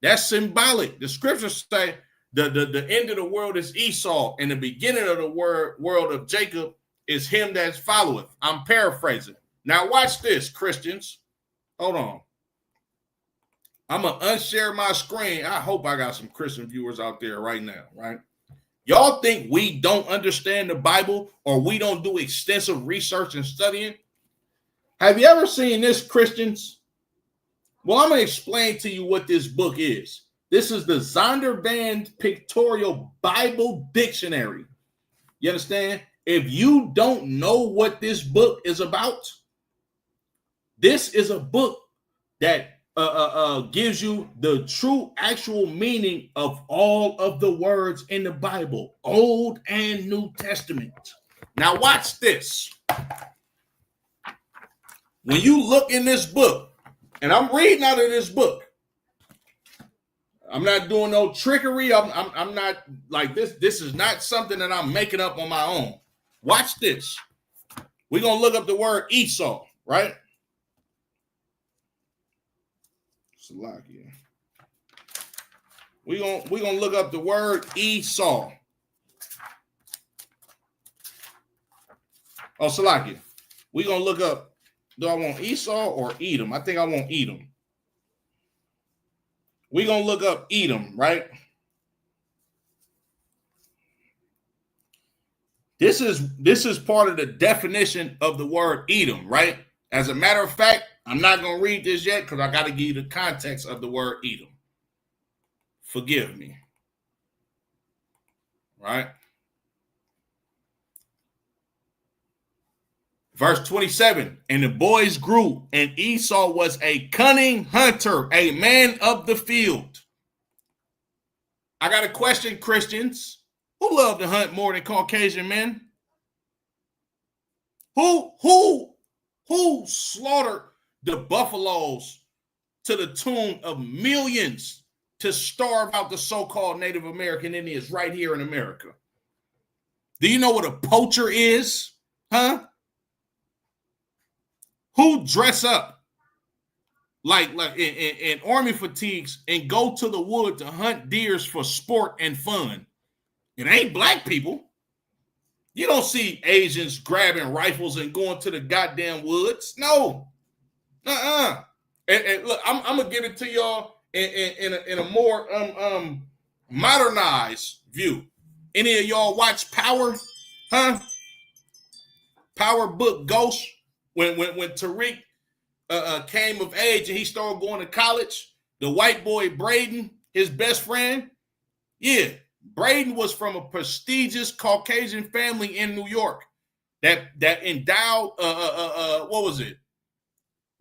A: That's symbolic. The scriptures say the end of the world is Esau, and the beginning of the world of Jacob is him that followeth. I'm paraphrasing. Now watch this, Christians. Hold on. I'm going to unshare my screen. I hope I got some Christian viewers out there right now, right? Y'all think we don't understand the Bible or we don't do extensive research and studying? Have you ever seen this, Christians? Well, I'm going to explain to you what this book is. This is the Zondervan Pictorial Bible Dictionary. You understand? If you don't know what this book is about, this is a book that gives you the true actual meaning of all of the words in the Bible, Old and New Testament. Now watch this. When you look in this book, and I'm reading out of this book, I'm not doing no trickery. I'm not like this. This is not something that I'm making up on my own. Watch this. We're going to look up the word Esau, right? Salakia. We're gonna look up the word Esau. Oh, Salakia. We're gonna look up, do I want Esau or Edom? I think I want Edom. We're gonna look up Edom, right? This is part of the definition of the word Edom, right? As a matter of fact, I'm not gonna read this yet because I got to give you the context of the word Edom. Forgive me. Right? Verse 27, and the boys grew, and Esau was a cunning hunter, a man of the field. I got a question, Christians. Who love to hunt more than Caucasian men? Who slaughtered the buffaloes to the tune of millions to starve out the so-called Native American Indians right here in America? Do you know what a poacher is? Huh? Who dress up like in army fatigues and go to the wood to hunt deers for sport and fun? It ain't black people. You don't see Asians grabbing rifles and going to the goddamn woods. No. And look, I'm gonna give it to y'all in a more modernized view. Any of y'all watch Power? Huh? Power book Ghost? When Tariq came of age and he started going to college, the white boy Braden, his best friend, yeah, Braden was from a prestigious Caucasian family in New York that endowed what was it?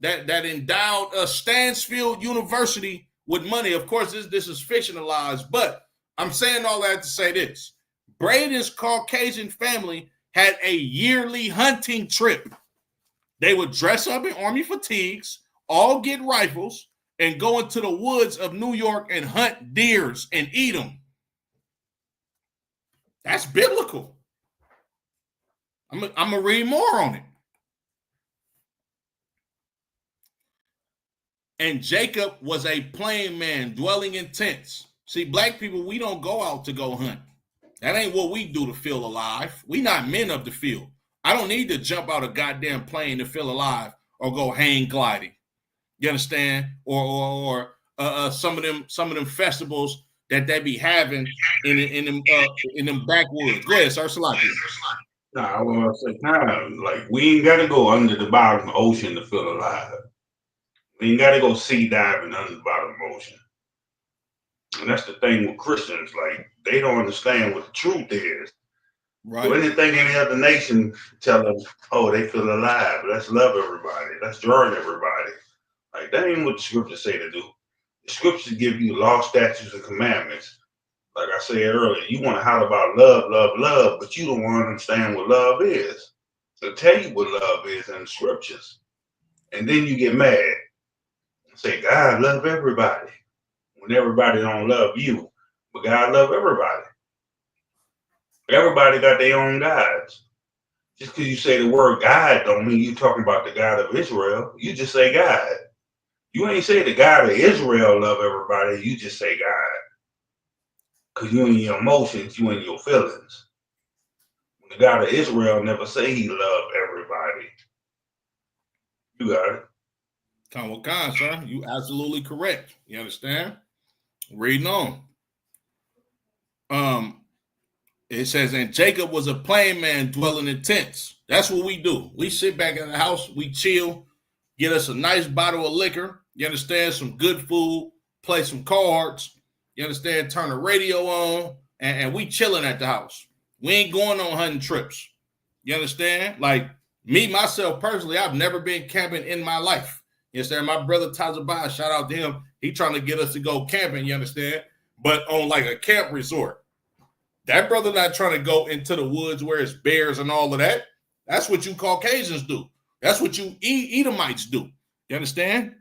A: That endowed Stansfield University with money. Of course, this is fictionalized, but I'm saying all that to say this: Braden's Caucasian family had a yearly hunting trip. They would dress up in army fatigues, all get rifles, and go into the woods of New York and hunt deers and eat them. That's biblical. I'm going to read more on it. And Jacob was a plain man dwelling in tents. See, black people, we don't go out to go hunt. That ain't what we do to feel alive. We not men of the field. I don't need to jump out a goddamn plane to feel alive or go hang gliding. You understand? Or some of them festivals that they be having in them backwoods. Go ahead, sir. Salaki.
B: Nah, I want to say, like we ain't got to go under the bottom of the ocean to feel alive. We ain't got to go sea diving under the bottom of the ocean. And that's the thing with Christians. Like they don't understand what the truth is. Right. So anything any other nation tell them, oh, they feel alive. Let's love everybody. Let's join everybody. Like that ain't what the scriptures say to do. The scriptures give you law, statutes, and commandments. Like I said earlier, you want to holler about love, love, love, but you don't want to understand what love is. They'll tell you what love is in the scriptures. And then you get mad and say, God love everybody. When everybody don't love you, but God love everybody. Everybody got their own gods. Just because you say the word God don't mean you talking about the God of Israel. You just say God. You ain't say the God of Israel love everybody. You just say God. Because you in your emotions, you in your feelings. The God of Israel never say he loved everybody. You got it.
A: Khan, sir. You absolutely correct. You understand? Reading on. It says, and Jacob was a plain man dwelling in tents. That's what we do. We sit back in the house, we chill, get us a nice bottle of liquor, you understand, some good food, play some cards, you understand, turn the radio on, and we chilling at the house. We ain't going on hunting trips. You understand? Like me, myself, personally, I've never been camping in my life. You understand? My brother Tajabah, shout out to him. He trying to get us to go camping, you understand? But on like a camp resort. That brother not trying to go into the woods where it's bears and all of that. That's what you Caucasians do. That's what you Edomites do. You understand?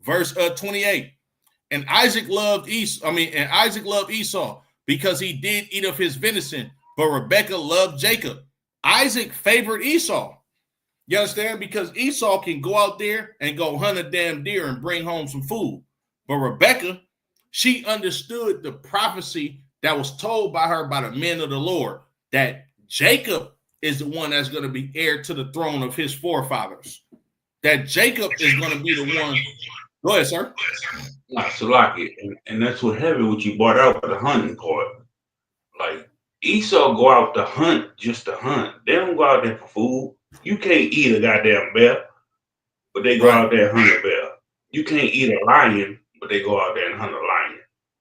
A: Verse 28. And Isaac loved Esau because he did eat of his venison, but Rebekah loved Jacob. Isaac favored Esau. You understand? Because Esau can go out there and go hunt a damn deer and bring home some food. But Rebekah, she understood the prophecy that was told by her by the men of the Lord, that Jacob is the one that's going to be heir to the throne of his forefathers. That Jacob is going to be the one. Go ahead, sir.
B: Salaki, and that's what heavy what you brought out for the hunting part. Like Esau go out to hunt just to hunt. They don't go out there for food. You can't eat a goddamn bear, but they go out there and hunt a bear. You can't eat a lion, but they go out there and hunt a lion.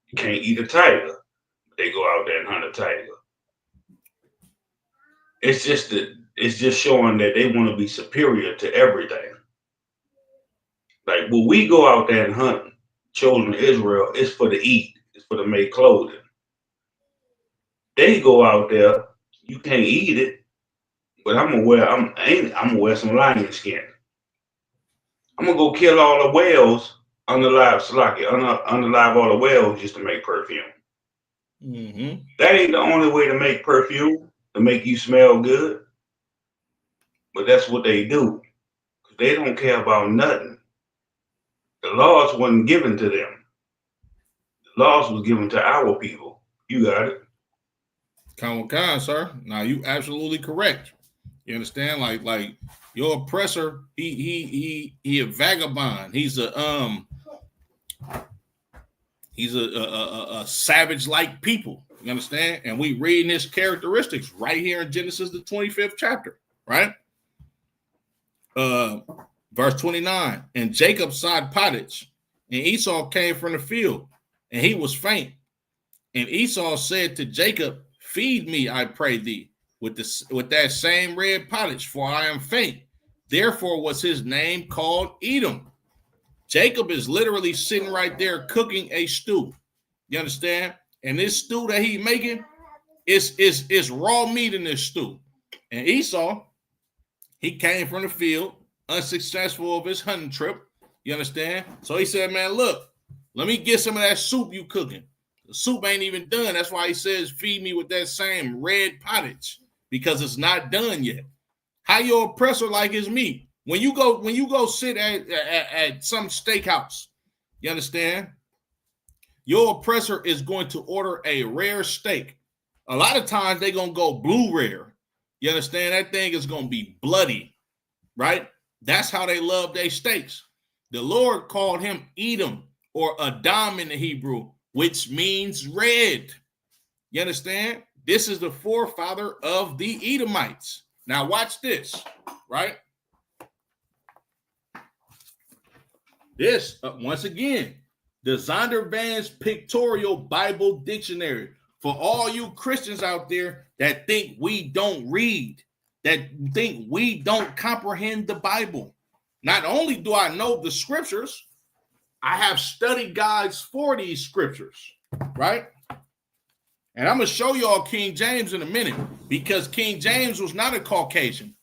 B: You can't eat a tiger, but they go out there and hunt a tiger. It's just showing that they want to be superior to everything. Like when we go out there and hunt children of Israel, it's for to eat, it's for to make clothing. They go out there, you can't eat it, but I'm gonna wear some lion skin. I'm gonna go kill all the whales, unalive all the whales just to make perfume. Mm-hmm. That ain't the only way to make perfume, to make you smell good. But that's what they do. They don't care about nothing. The laws wasn't given to them. The laws was given to our people. You got it.
A: Con, sir. Now you absolutely correct. You understand? Like your oppressor, he a vagabond. He's a savage-like people. You understand? And we reading his characteristics right here in Genesis, the 25th chapter, right? Verse 29. And Jacob sod pottage, and Esau came from the field, and he was faint. And Esau said to Jacob, feed me, I pray thee, with that same red pottage, for I am faint. Therefore was his name called Edom. Jacob is literally sitting right there cooking a stew. You understand? And this stew that he's making is raw meat in this stew. And Esau, he came from the field, unsuccessful of his hunting trip. You understand? So he said, man, look, let me get some of that soup you cooking. The soup ain't even done. That's why he says, feed me with that same red pottage, because it's not done yet. How your oppressor like his meat? When you go sit at some steakhouse, you understand? Your oppressor is going to order a rare steak. A lot of times they're going to go blue rare. You understand? That thing is going to be bloody, right? That's how they love their steaks. The Lord called him Edom, or Adam in the Hebrew, which means red. You understand? This is the forefather of the Edomites. Now watch this, right? This, once again, the Zondervan's Pictorial Bible Dictionary. For all you Christians out there that think we don't read, that think we don't comprehend the Bible. Not only do I know the scriptures, I have study guides for these scriptures, right? And I'm going to show y'all King James in a minute, because King James was not a Caucasian.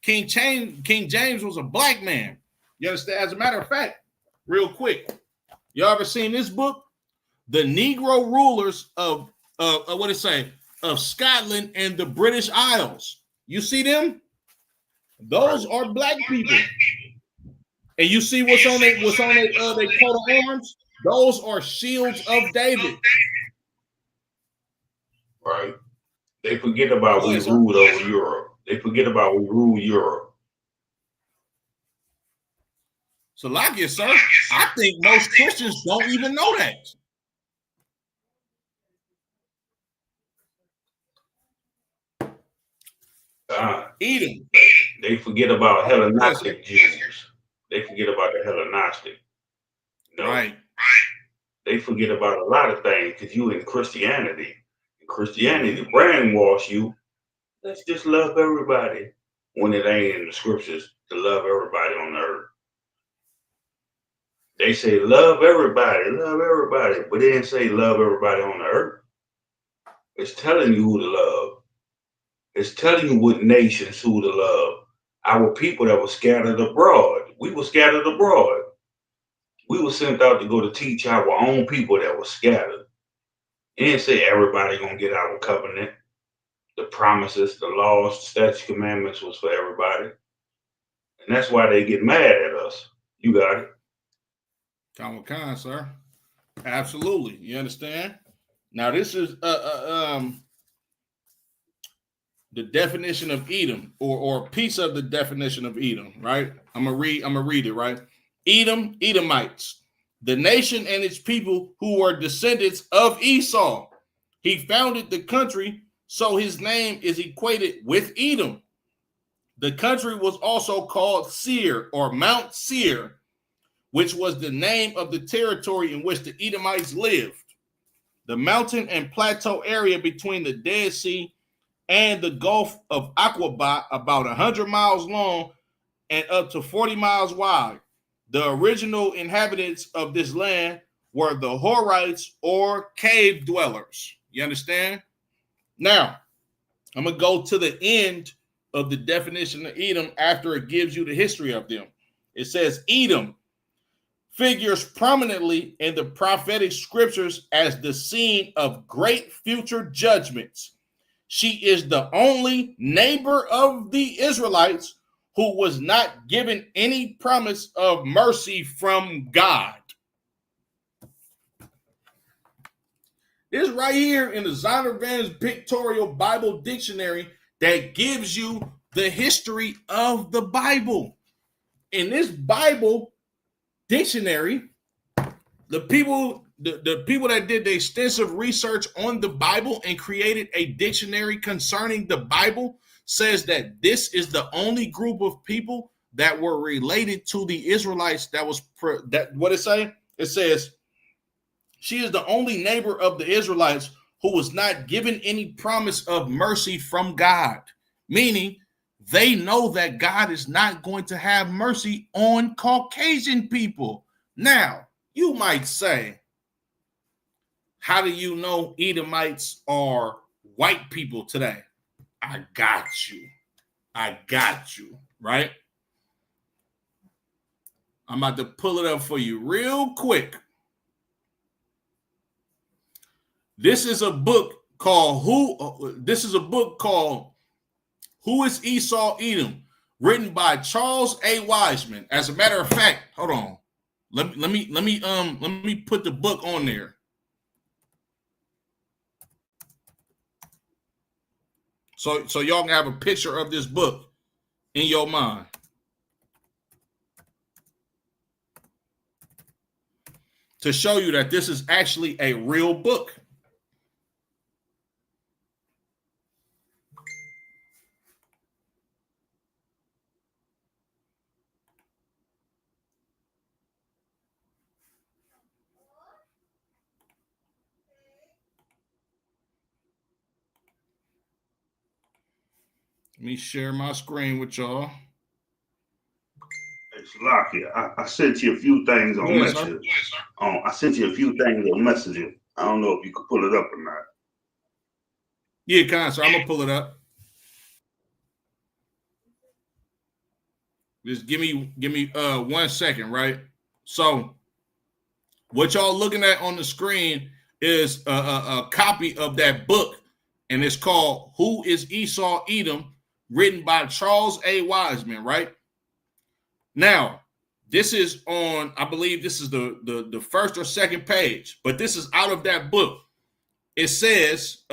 A: King James was a black man. You understand? As a matter of fact, real quick, y'all ever seen this book? The Negro Rulers of what it say? Of Scotland and the British Isles. You see them? Those are black people. And you see what's on their coat of arms? Those are shields of David.
B: Right. They forget about we ruled over Europe. They forget about we ruled Europe.
A: So, like it, sir, I think most Christians don't even know that. Edom.
B: They forget about Hellenistic Jews. They forget about the Hellenistic. You know? Right. They forget about a lot of things because you in Christianity. Christianity brainwash you. Let's just love everybody, when it ain't in the scriptures to love everybody on the earth. They say love everybody, but they didn't say love everybody on the earth. It's telling you who to love. It's telling you what nations who to love. Our people that were scattered abroad. We were scattered abroad. We were sent out to go to teach our own people that were scattered. It didn't say everybody gonna get our covenant. The promises, the laws, the statute, commandments was for everybody. And that's why they get mad at us. You got it.
A: Con, sir. Absolutely. You understand? Now this is the definition of Edom, or a piece of the definition of Edom, right? I'm gonna read it, right? Edom, Edomites, the nation and its people who were descendants of Esau. He founded the country, so his name is equated with Edom. The country was also called Seir, or Mount Seir, which was the name of the territory in which the Edomites lived. The mountain and plateau area between the Dead Sea and the Gulf of Aqaba, about 100 miles long and up to 40 miles wide. The original inhabitants of this land were the Horites, or cave dwellers. You understand? Now, I'm going to go to the end of the definition of Edom after it gives you the history of them. It says Edom figures prominently in the prophetic scriptures as the scene of great future judgments. She is the only neighbor of the Israelites who was not given any promise of mercy from God. This right here in the Zondervan's Pictorial Bible Dictionary that gives you the history of the Bible. In this Bible dictionary, the people that did the extensive research on the Bible and created a dictionary concerning the Bible says that this is the only group of people that were related to the Israelites what it say? It says she is the only neighbor of the Israelites who was not given any promise of mercy from God, meaning they know that God is not going to have mercy on Caucasian people. Now, you might say, how do you know Edomites are white people today? I got you, right? I'm about to pull it up for you real quick. This is a book called Who is Esau Edom? Written by Charles A. Wiseman. As a matter of fact, hold on. Let me put the book on there. So y'all can have a picture of this book in your mind. To show you that this is actually a real book. Let me share my screen with y'all.
B: It's Lucky. I sent you a few things on Messenger. I sent you a few things on Messenger. I don't know if you could pull it up or not.
A: Yeah, so I'm gonna pull it up. Just give me 1 second, right? So what y'all looking at on the screen is a copy of that book, and it's called Who is Esau Edom, written by Charles A. Wiseman, right? Now, this is on, I believe this is the first or second page, but this is out of that book. It says,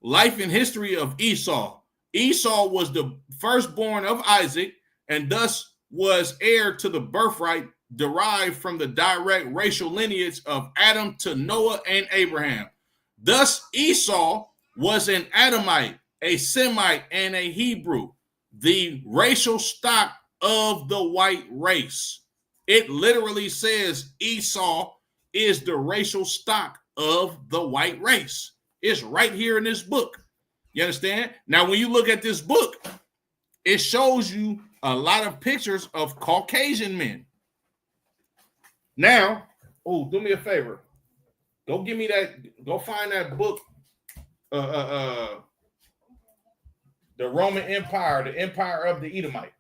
A: Life and History of Esau. Esau was the firstborn of Isaac, and thus was heir to the birthright derived from the direct racial lineage of Adam to Noah and Abraham. Thus, Esau was an Adamite, a Semite, and a Hebrew, the racial stock of the white race. It literally says Esau is the racial stock of the white race. It's right here in this book. You understand? Now, when you look at this book, it shows you a lot of pictures of Caucasian men. Now, do me a favor. Go give me that. Go find that book. The Roman Empire, the Empire of the Edomite.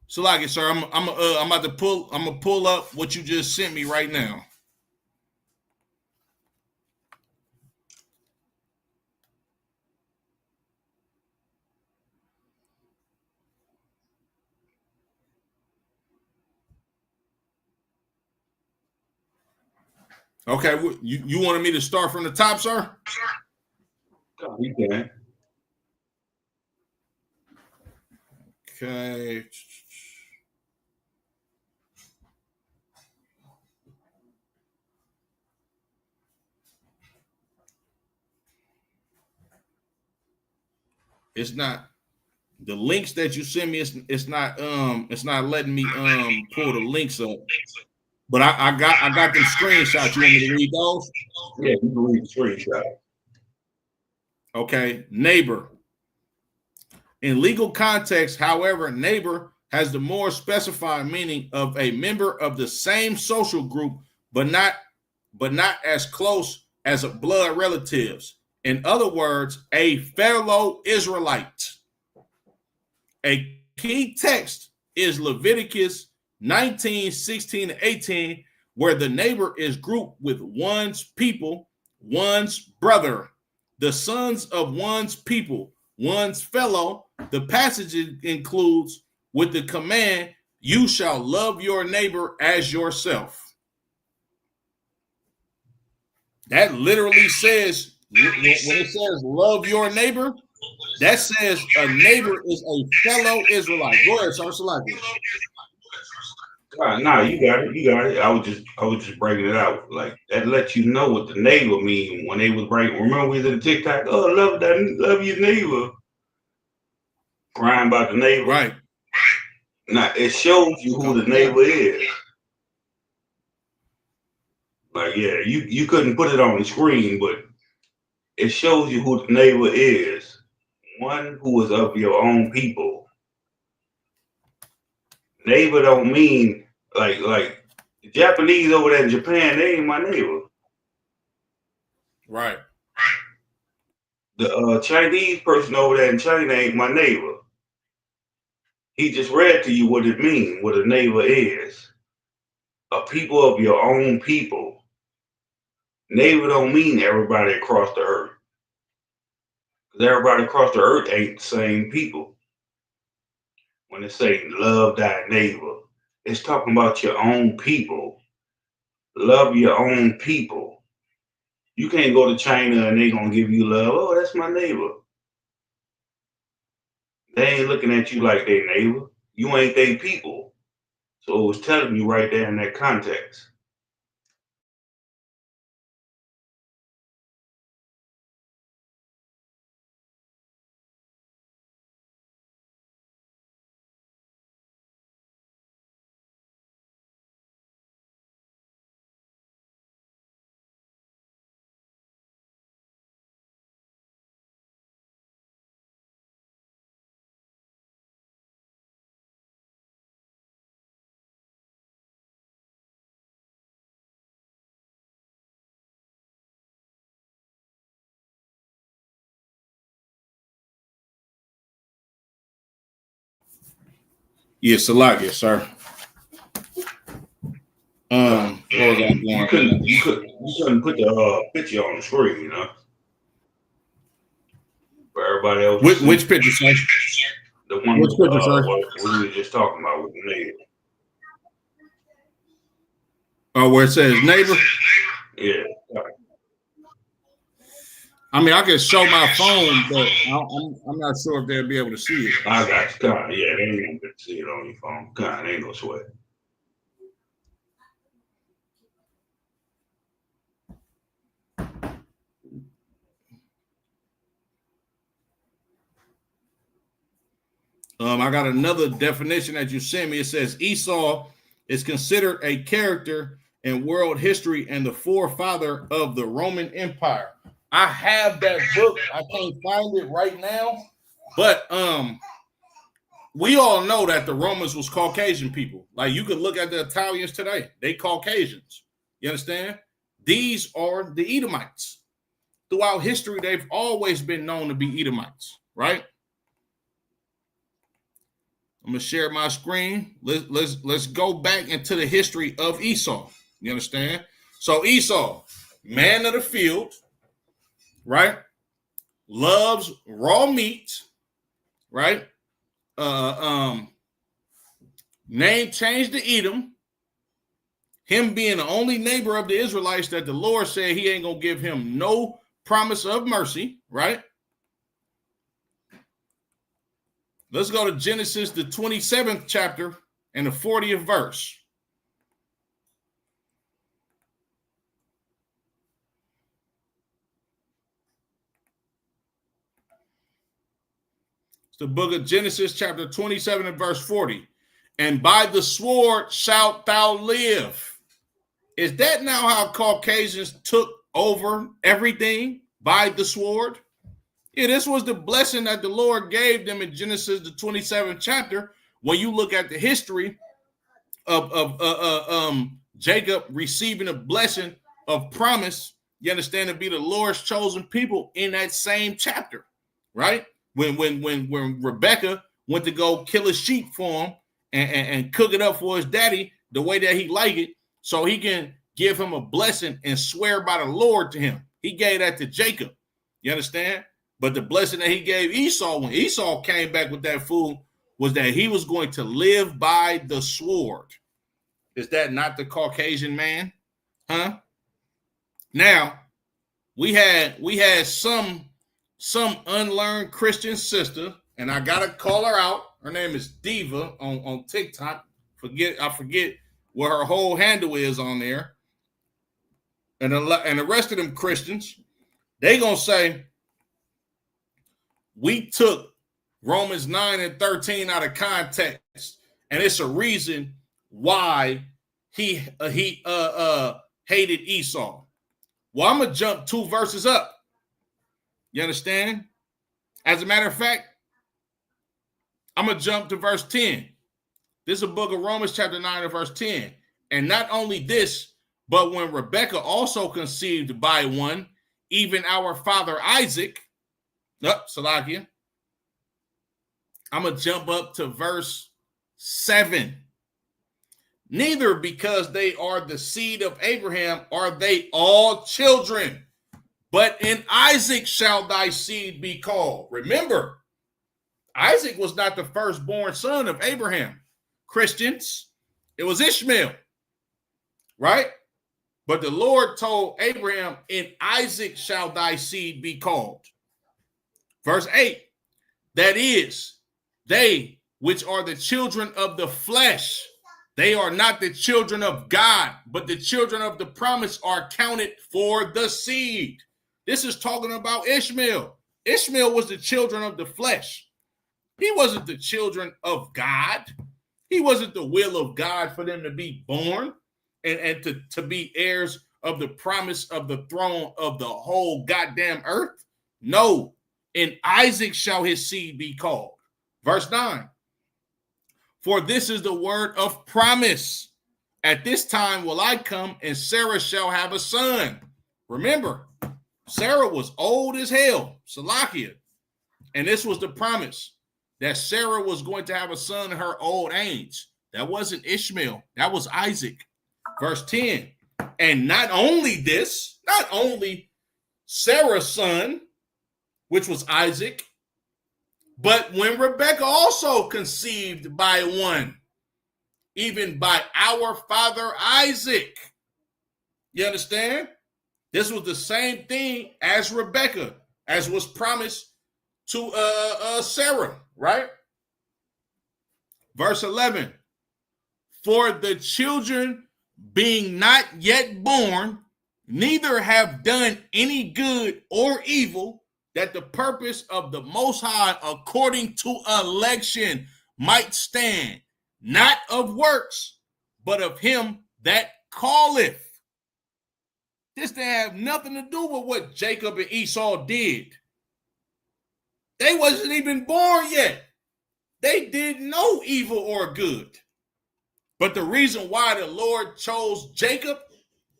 A: So, like it, sir, I'm about to pull. I'm gonna pull up what you just sent me right now. Okay, you wanted me to start from the top, sir?
B: You can.
A: Okay. It's not the links that you send me. It's not letting me pull the links up. But I got them screenshots. You want me to read those?
B: Yeah, you can read the screenshot.
A: Okay, neighbor. In legal context, however, neighbor has the more specified meaning of a member of the same social group, but not as close as a blood relatives. In other words, a fellow Israelite. A key text is Leviticus 19, 16, and 18, where the neighbor is grouped with one's people, one's brother, the sons of one's people, one's fellow. The passage includes with the command, you shall love your neighbor as yourself. That literally says, when it says love your neighbor, that says a neighbor is a fellow Israelite. Go ahead, sir.
B: No, you got it. You got it. I was just breaking it out. Like that lets you know what the neighbor mean when they was breaking. Remember we did a TikTok. Oh, love your neighbor. Crying about the neighbor.
A: Right.
B: Now it shows you who the neighbor is. Like, yeah, you couldn't put it on the screen, but it shows you who the neighbor is. One who is of your own people. Neighbor don't mean like the Japanese over there in Japan, they ain't my neighbor.
A: Right.
B: The Chinese person over there in China ain't my neighbor. He just read to you what it means, what a neighbor is. A people of your own people. Neighbor don't mean everybody across the earth. Because everybody across the earth ain't the same people. When it say love thy neighbor, it's talking about your own people. Love your own people. You can't go to China and they gonna give you love. Oh, that's my neighbor. They ain't looking at you like they neighbor. You ain't they people. So it was telling you right there in that context.
A: Yes, a lot, yes, sir.
B: You couldn't put the picture on the screen, you know. For everybody else.
A: Which picture, sir?
B: The one
A: which picture, sir?
B: What we were just talking about with the neighbor.
A: Oh, where it says neighbor?
B: Yeah.
A: I mean, I can show my phone, but I'm not sure if they'll be able to see it.
B: I got you. God, yeah, they ain't gonna see it on your phone. God, ain't no sweat.
A: I got another definition that you sent me. It says Esau is considered a character in world history and the forefather of the Roman Empire. I have that book. I can't find it right now, but we all know that the Romans was Caucasian people. Like you could look at the Italians today. They Caucasians. You understand? These are the Edomites. Throughout history, they've always been known to be Edomites, right? I'm gonna share my screen. Let's go back into the history of Esau. You understand? So Esau, man of the field, right? Loves raw meat, right? Name changed to Edom. Him being the only neighbor of the Israelites that the Lord said he ain't gonna give him no promise of mercy, right? Let's go to Genesis, the 27th chapter and the 40th verse. It's the book of Genesis, chapter 27 and verse 40. And by the sword shalt thou live. Is that now how Caucasians took over everything? By the sword? Yeah, this was the blessing that the Lord gave them in Genesis, the 27th chapter. When you look at the history of Jacob receiving a blessing of promise, you understand, to be the Lord's chosen people in that same chapter, right? When Rebecca went to go kill a sheep for him and cook it up for his daddy the way that he liked it, so he can give him a blessing and swear by the Lord to him. He gave that to Jacob. You understand? But the blessing that he gave Esau when Esau came back with that food was that he was going to live by the sword. Is that not the Caucasian man? Huh? Now, we had some unlearned Christian sister, and I gotta call her out. Her name is Diva on TikTok. I forget what her whole handle is on there. And the rest of them Christians, they gonna say, we took Romans 9 and 13 out of context, and it's a reason why he hated Esau. Well, I'm gonna jump 2 verses up. You understand? As a matter of fact, I'm gonna jump to verse 10. This is a book of Romans chapter 9 and verse 10. And not only this, but when Rebekah also conceived by one, even our father Isaac, Salakia, I'm going to jump up to verse 7. Neither because they are the seed of Abraham are they all children, but in Isaac shall thy seed be called. Remember, Isaac was not the firstborn son of Abraham. Christians, it was Ishmael, right? But the Lord told Abraham, in Isaac shall thy seed be called. Verse 8, that is, they which are the children of the flesh, they are not the children of God, but the children of the promise are counted for the seed. This is talking about Ishmael. Ishmael was the children of the flesh. He wasn't the children of God. He wasn't the will of God for them to be born and to be heirs of the promise of the throne of the whole goddamn earth. No, in Isaac shall his seed be called. Verse 9, for this is the word of promise. At this time will I come, and Sarah shall have a son. Remember, Sarah was old as hell, Salakia. And this was the promise, that Sarah was going to have a son in her old age. That wasn't Ishmael. That was Isaac. Verse 10, and not only Sarah's son, which was Isaac, but when Rebekah also conceived by one, even by our father Isaac. You understand? This was the same thing as Rebekah, as was promised to Sarah, right? Verse 11, for the children being not yet born, neither have done any good or evil, that the purpose of the Most High according to election might stand, not of works, but of him that calleth. This didn't have nothing to do with what Jacob and Esau did. They wasn't even born yet. They did no evil or good. But the reason why the Lord chose Jacob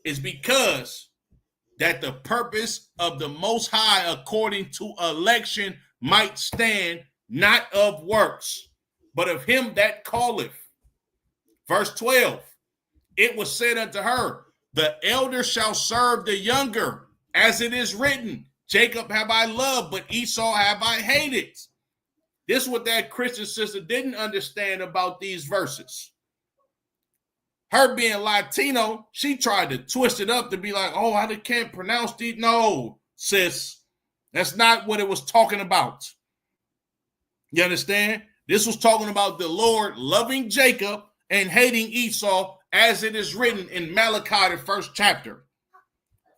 A: is because that the purpose of the Most High according to election might stand, not of works, but of him that calleth. Verse 12, it was said unto her, the elder shall serve the younger, as it is written, Jacob have I loved, but Esau have I hated. This is what that Christian sister didn't understand about these verses. Her being Latino, she tried to twist it up to be like, oh, I can't pronounce these. No, sis, that's not what it was talking about. You understand? This was talking about the Lord loving Jacob and hating Esau, as it is written in Malachi, the first chapter.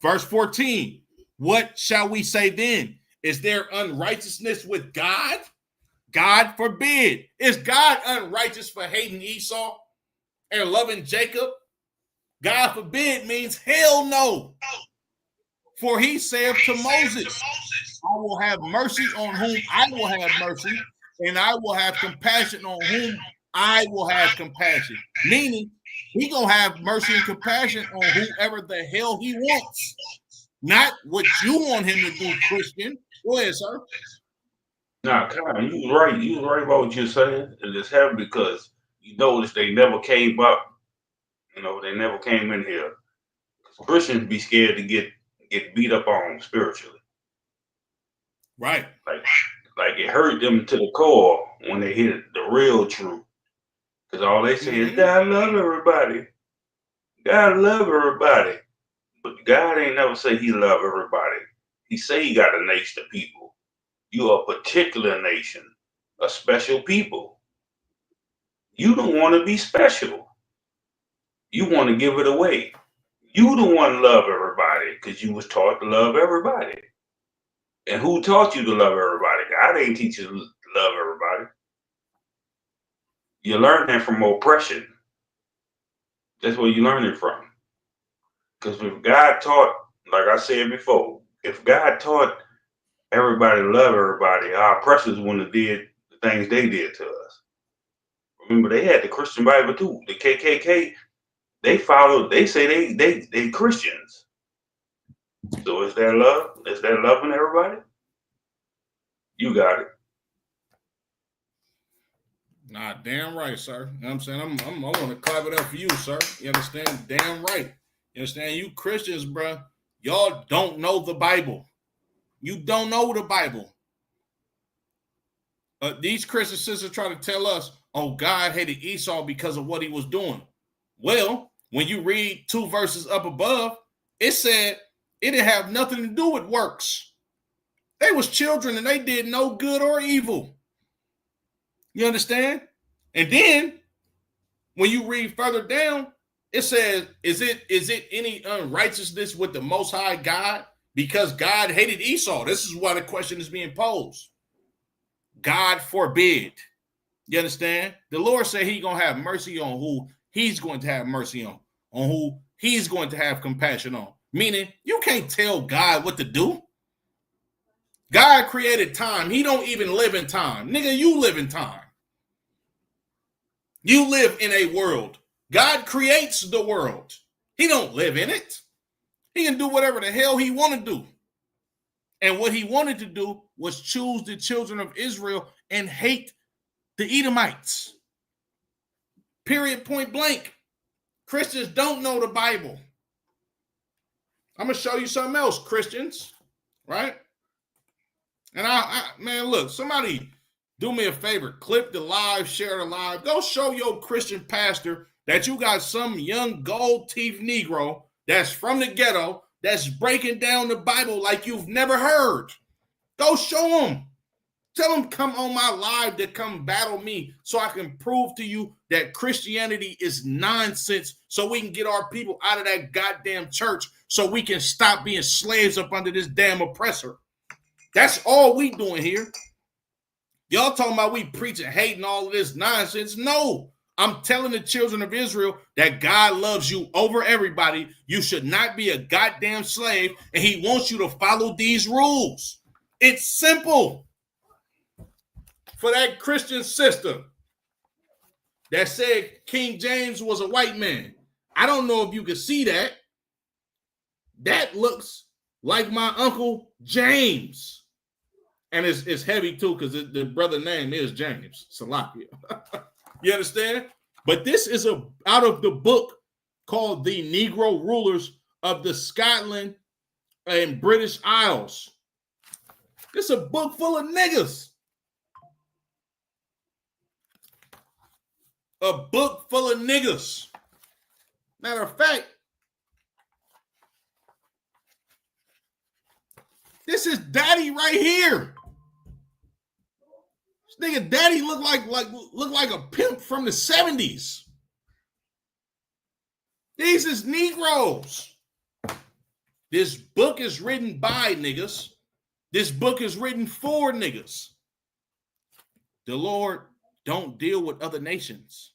A: Verse 14, what shall we say then? Is there unrighteousness with God? God forbid. Is God unrighteous for hating Esau and loving Jacob? God forbid means hell no. For he said to Moses, I will have mercy on whom I will have mercy, and I will have compassion on whom I will have compassion. Meaning, he gonna have mercy and compassion on whoever the hell he wants. Not what you want him to do, Christian. Go ahead, sir.
B: Nah, Kyle, you was right. You was right about what you're saying. And it's happened because you notice they never came up. You know, they never came in here. Christians be scared to get beat up on spiritually.
A: Right.
B: Like it hurt them to the core when they hit the real truth. Because all they say is, God love everybody. God love everybody. But God ain't never say he love everybody. He say he got a nation of people. You are a particular nation, a special people. You don't want to be special. You want to give it away. You the one love everybody because you was taught to love everybody. And who taught you to love everybody? God ain't teach you to love everybody. You learn that from oppression. That's where you learn it from. Because if God taught, like I said before, if God taught everybody to love everybody, our oppressors wouldn't have did the things they did to us. Remember, they had the Christian Bible too. The KKK, they followed, they say they Christians. So is that love? Is that loving everybody? You got it.
A: Nah, damn right, sir. You know what I'm saying? I want to clap it up for you, sir. You understand? Damn right. You understand? You Christians, bro, y'all don't know the Bible. You don't know the Bible. These Christian sisters try to tell us, oh, God hated Esau because of what he was doing. Well, when you read 2 verses up above, it said it didn't have nothing to do with works. They was children and they did no good or evil. You understand? And then when you read further down, it says, is it any unrighteousness with the Most High God? Because God hated Esau. This is why the question is being posed. God forbid. You understand? The Lord said he's going to have mercy on who he's going to have mercy on who he's going to have compassion on. Meaning, you can't tell God what to do. God created time. He don't even live in time. Nigga, you live in time. You live in a world. God creates the world. He don't live in it. He can do whatever the hell he want to do. And what he wanted to do was choose the children of Israel and hate the Edomites. Period, point blank. Christians don't know the Bible. I'm going to show you something else, Christians. Right? And man, look, somebody do me a favor. Clip the live, share the live. Go show your Christian pastor that you got some young gold teeth Negro that's from the ghetto that's breaking down the Bible like you've never heard. Go show him. Tell him come on my live to come battle me so I can prove to you that Christianity is nonsense so we can get our people out of that goddamn church so we can stop being slaves up under this damn oppressor. That's all we doing here. Y'all talking about we preaching, hating all of this nonsense. No, I'm telling the children of Israel that God loves you over everybody. You should not be a goddamn slave, and he wants you to follow these rules. It's simple. for that Christian sister that said King James was a white man. I don't know if you can see that. That looks like my Uncle James. And it's heavy too, because the brother name is James Salakia. You understand? But this is out of the book called The Negro Rulers of the Scotland and British Isles. It's a book full of niggas. A book full of niggas. Matter of fact, this is Daddy right here. This nigga Daddy look like a pimp from the 70s. These is Negroes. This book is written by niggas. This book is written for niggas. The Lord don't deal with other nations.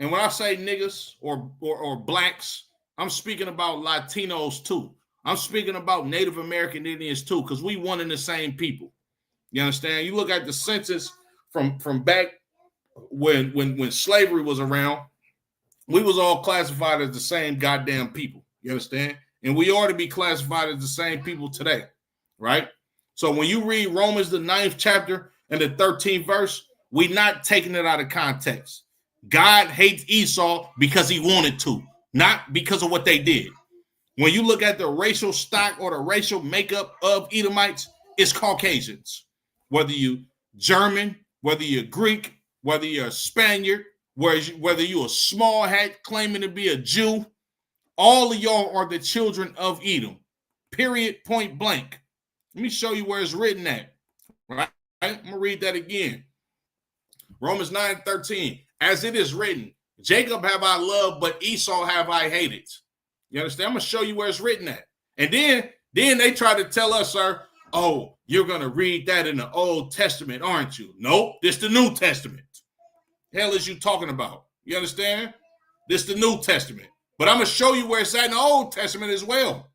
A: And when I say niggas or blacks, I'm speaking about Latinos too. I'm speaking about Native American Indians too, because we one and the same people. You understand? You look at the census from back when slavery was around, we was all classified as the same goddamn people. You understand? And we ought to be classified as the same people today, right? So when you read Romans, the 9th chapter and the 13th verse, we not taking it out of context. God hates Esau because he wanted to, not because of what they did. When you look at the racial stock or the racial makeup of Edomites, it's Caucasians. Whether you German, whether you're Greek, whether you're a Spaniard, whether you're a small hat claiming to be a Jew, all of y'all are the children of Edom. Period, point blank. Let me show you where it's written at. Right? I'm going to read that again. Romans 9:13. As it is written, Jacob have I loved, but Esau have I hated. You understand? I'm going to show you where it's written at. And then they try to tell us, sir, oh, you're going to read that in the Old Testament, aren't you? Nope, this the New Testament. The hell is you talking about? You understand? This the New Testament. But I'm going to show you where it's at in the Old Testament as well.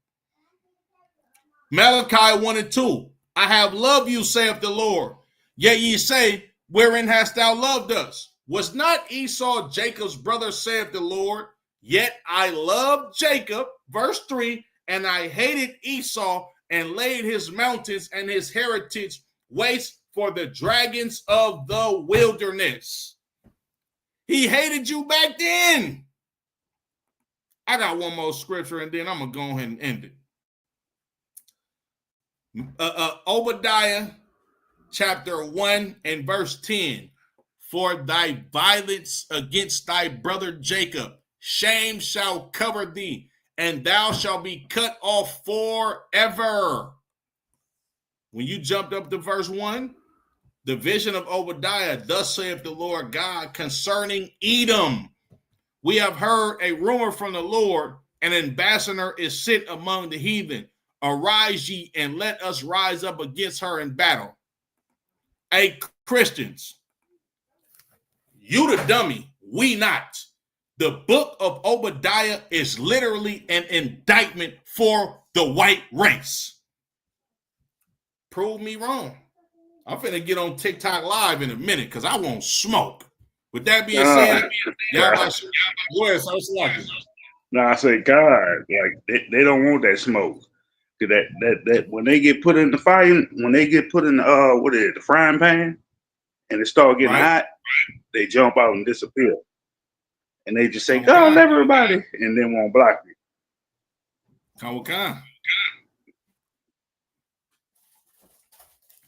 A: Malachi 1 and 2. I have loved you, saith the Lord. Yet ye say, wherein hast thou loved us? Was not Esau Jacob's brother, saith the Lord? Yet I loved Jacob, verse 3, and I hated Esau and laid his mountains and his heritage waste for the dragons of the wilderness. He hated you back then. I got one more scripture and then I'm going to go ahead and end it. Obadiah chapter 1 and verse 10. For thy violence against thy brother Jacob, shame shall cover thee, and thou shalt be cut off forever. When you jumped up to verse 1, the vision of Obadiah, thus saith the Lord God concerning Edom. We have heard a rumor from the Lord, an ambassador is sent among the heathen. Arise ye and let us rise up against her in battle. Hey, Christians, you the dummy, we not. The book of Obadiah is literally an indictment for the white race. Prove me wrong. I'm finna get on TikTok live in a minute because I won't smoke. With that being said, I
B: say God, like they don't want that smoke. That when they get put in the fire, when they get put in the frying pan, and it start getting hot, they jump out and disappear. And they just say, God, everybody, and then won't block you.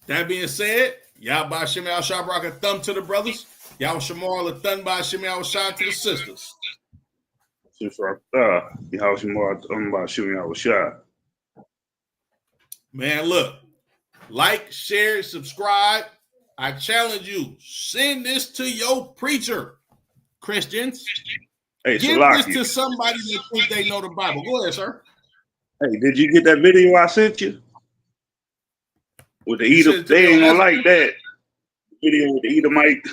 A: That being said, y'all by Shimei Al-Shah rock a thumb to the brothers. Y'all Shamar a thumb by Shimei Al-Shah to the sisters.
B: Y'all Shamar by Shimei Al-Shah.
A: Man, look, like, share, subscribe. I challenge you, send this to your preacher, Christians.
B: Hey,
A: give this to somebody that think they know the Bible. Go ahead, sir.
B: Hey, did you get that video I sent you? With the Edom, they ain't gonna like that video with the Edomite.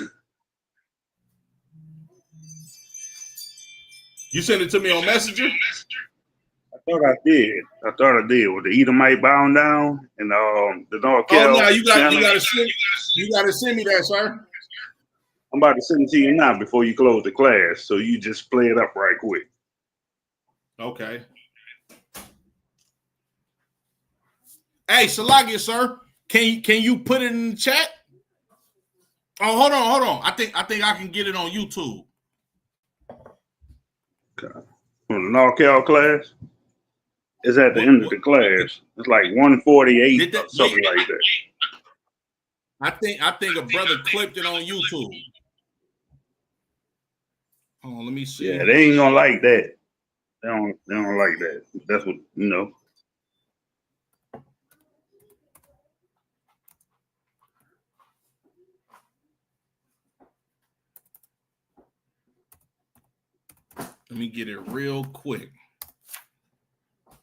A: You sent it to me on Messenger?
B: I thought I did. With the Edomite bound down and the North
A: Oh no,
B: Cal
A: you gotta send me that, sir.
B: I'm about to send it to you now before you close the class, so you just play it up right quick.
A: Okay. Hey, Salagia, sir, can you put it in the chat? Oh, hold on. I think I can get it on YouTube.
B: Okay. From the North Cal class, it's at the end of the class. It's like 148 or something like that.
A: I think a brother clipped it on YouTube. Hold on, let me see.
B: Yeah, they ain't gonna like that. They don't like that. That's what you know.
A: Let me get it real quick.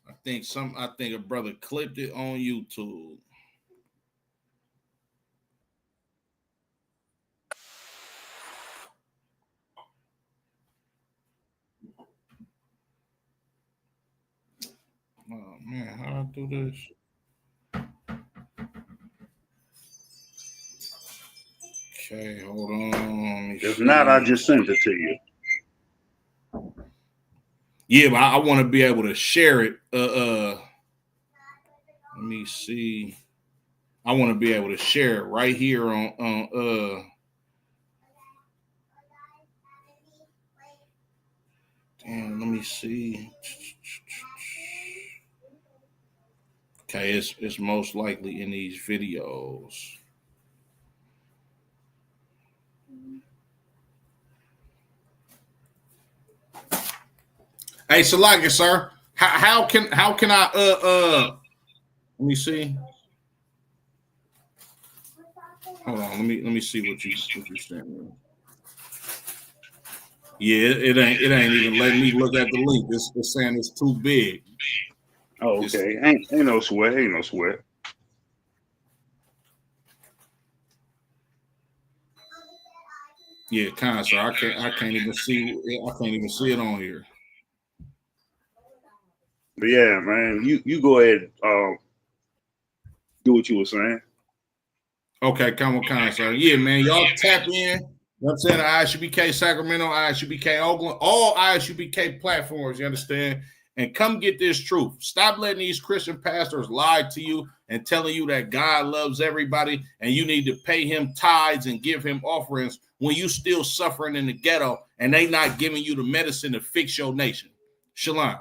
A: I think a brother clipped it on YouTube. Oh man, how do I do this? Okay, hold on.
B: If not, I just sent it to you.
A: Yeah, but I want to be able to share it. Let me see. I want to be able to share it right here on Damn, let me see. Okay, it's most likely in these videos. Hey, Salaga, sir, how can I let me see. Hold on, let me see what you sent me. Yeah, it ain't even letting me look at the link. It's saying it's too big.
B: Oh, okay. Ain't no sweat. Ain't no sweat.
A: Yeah, kind of, sir. I can't even see it on here.
B: But yeah, man, you go ahead. Do what you were saying.
A: Okay, come on, sir. Yeah, man, y'all tap in. You know what I'm saying? ISUBK Sacramento, ISUBK Oakland, all ISUBK platforms, you understand? And come get this truth. Stop letting these Christian pastors lie to you and telling you that God loves everybody and you need to pay him tithes and give him offerings when you still suffering in the ghetto and they not giving you the medicine to fix your nation. Shalom.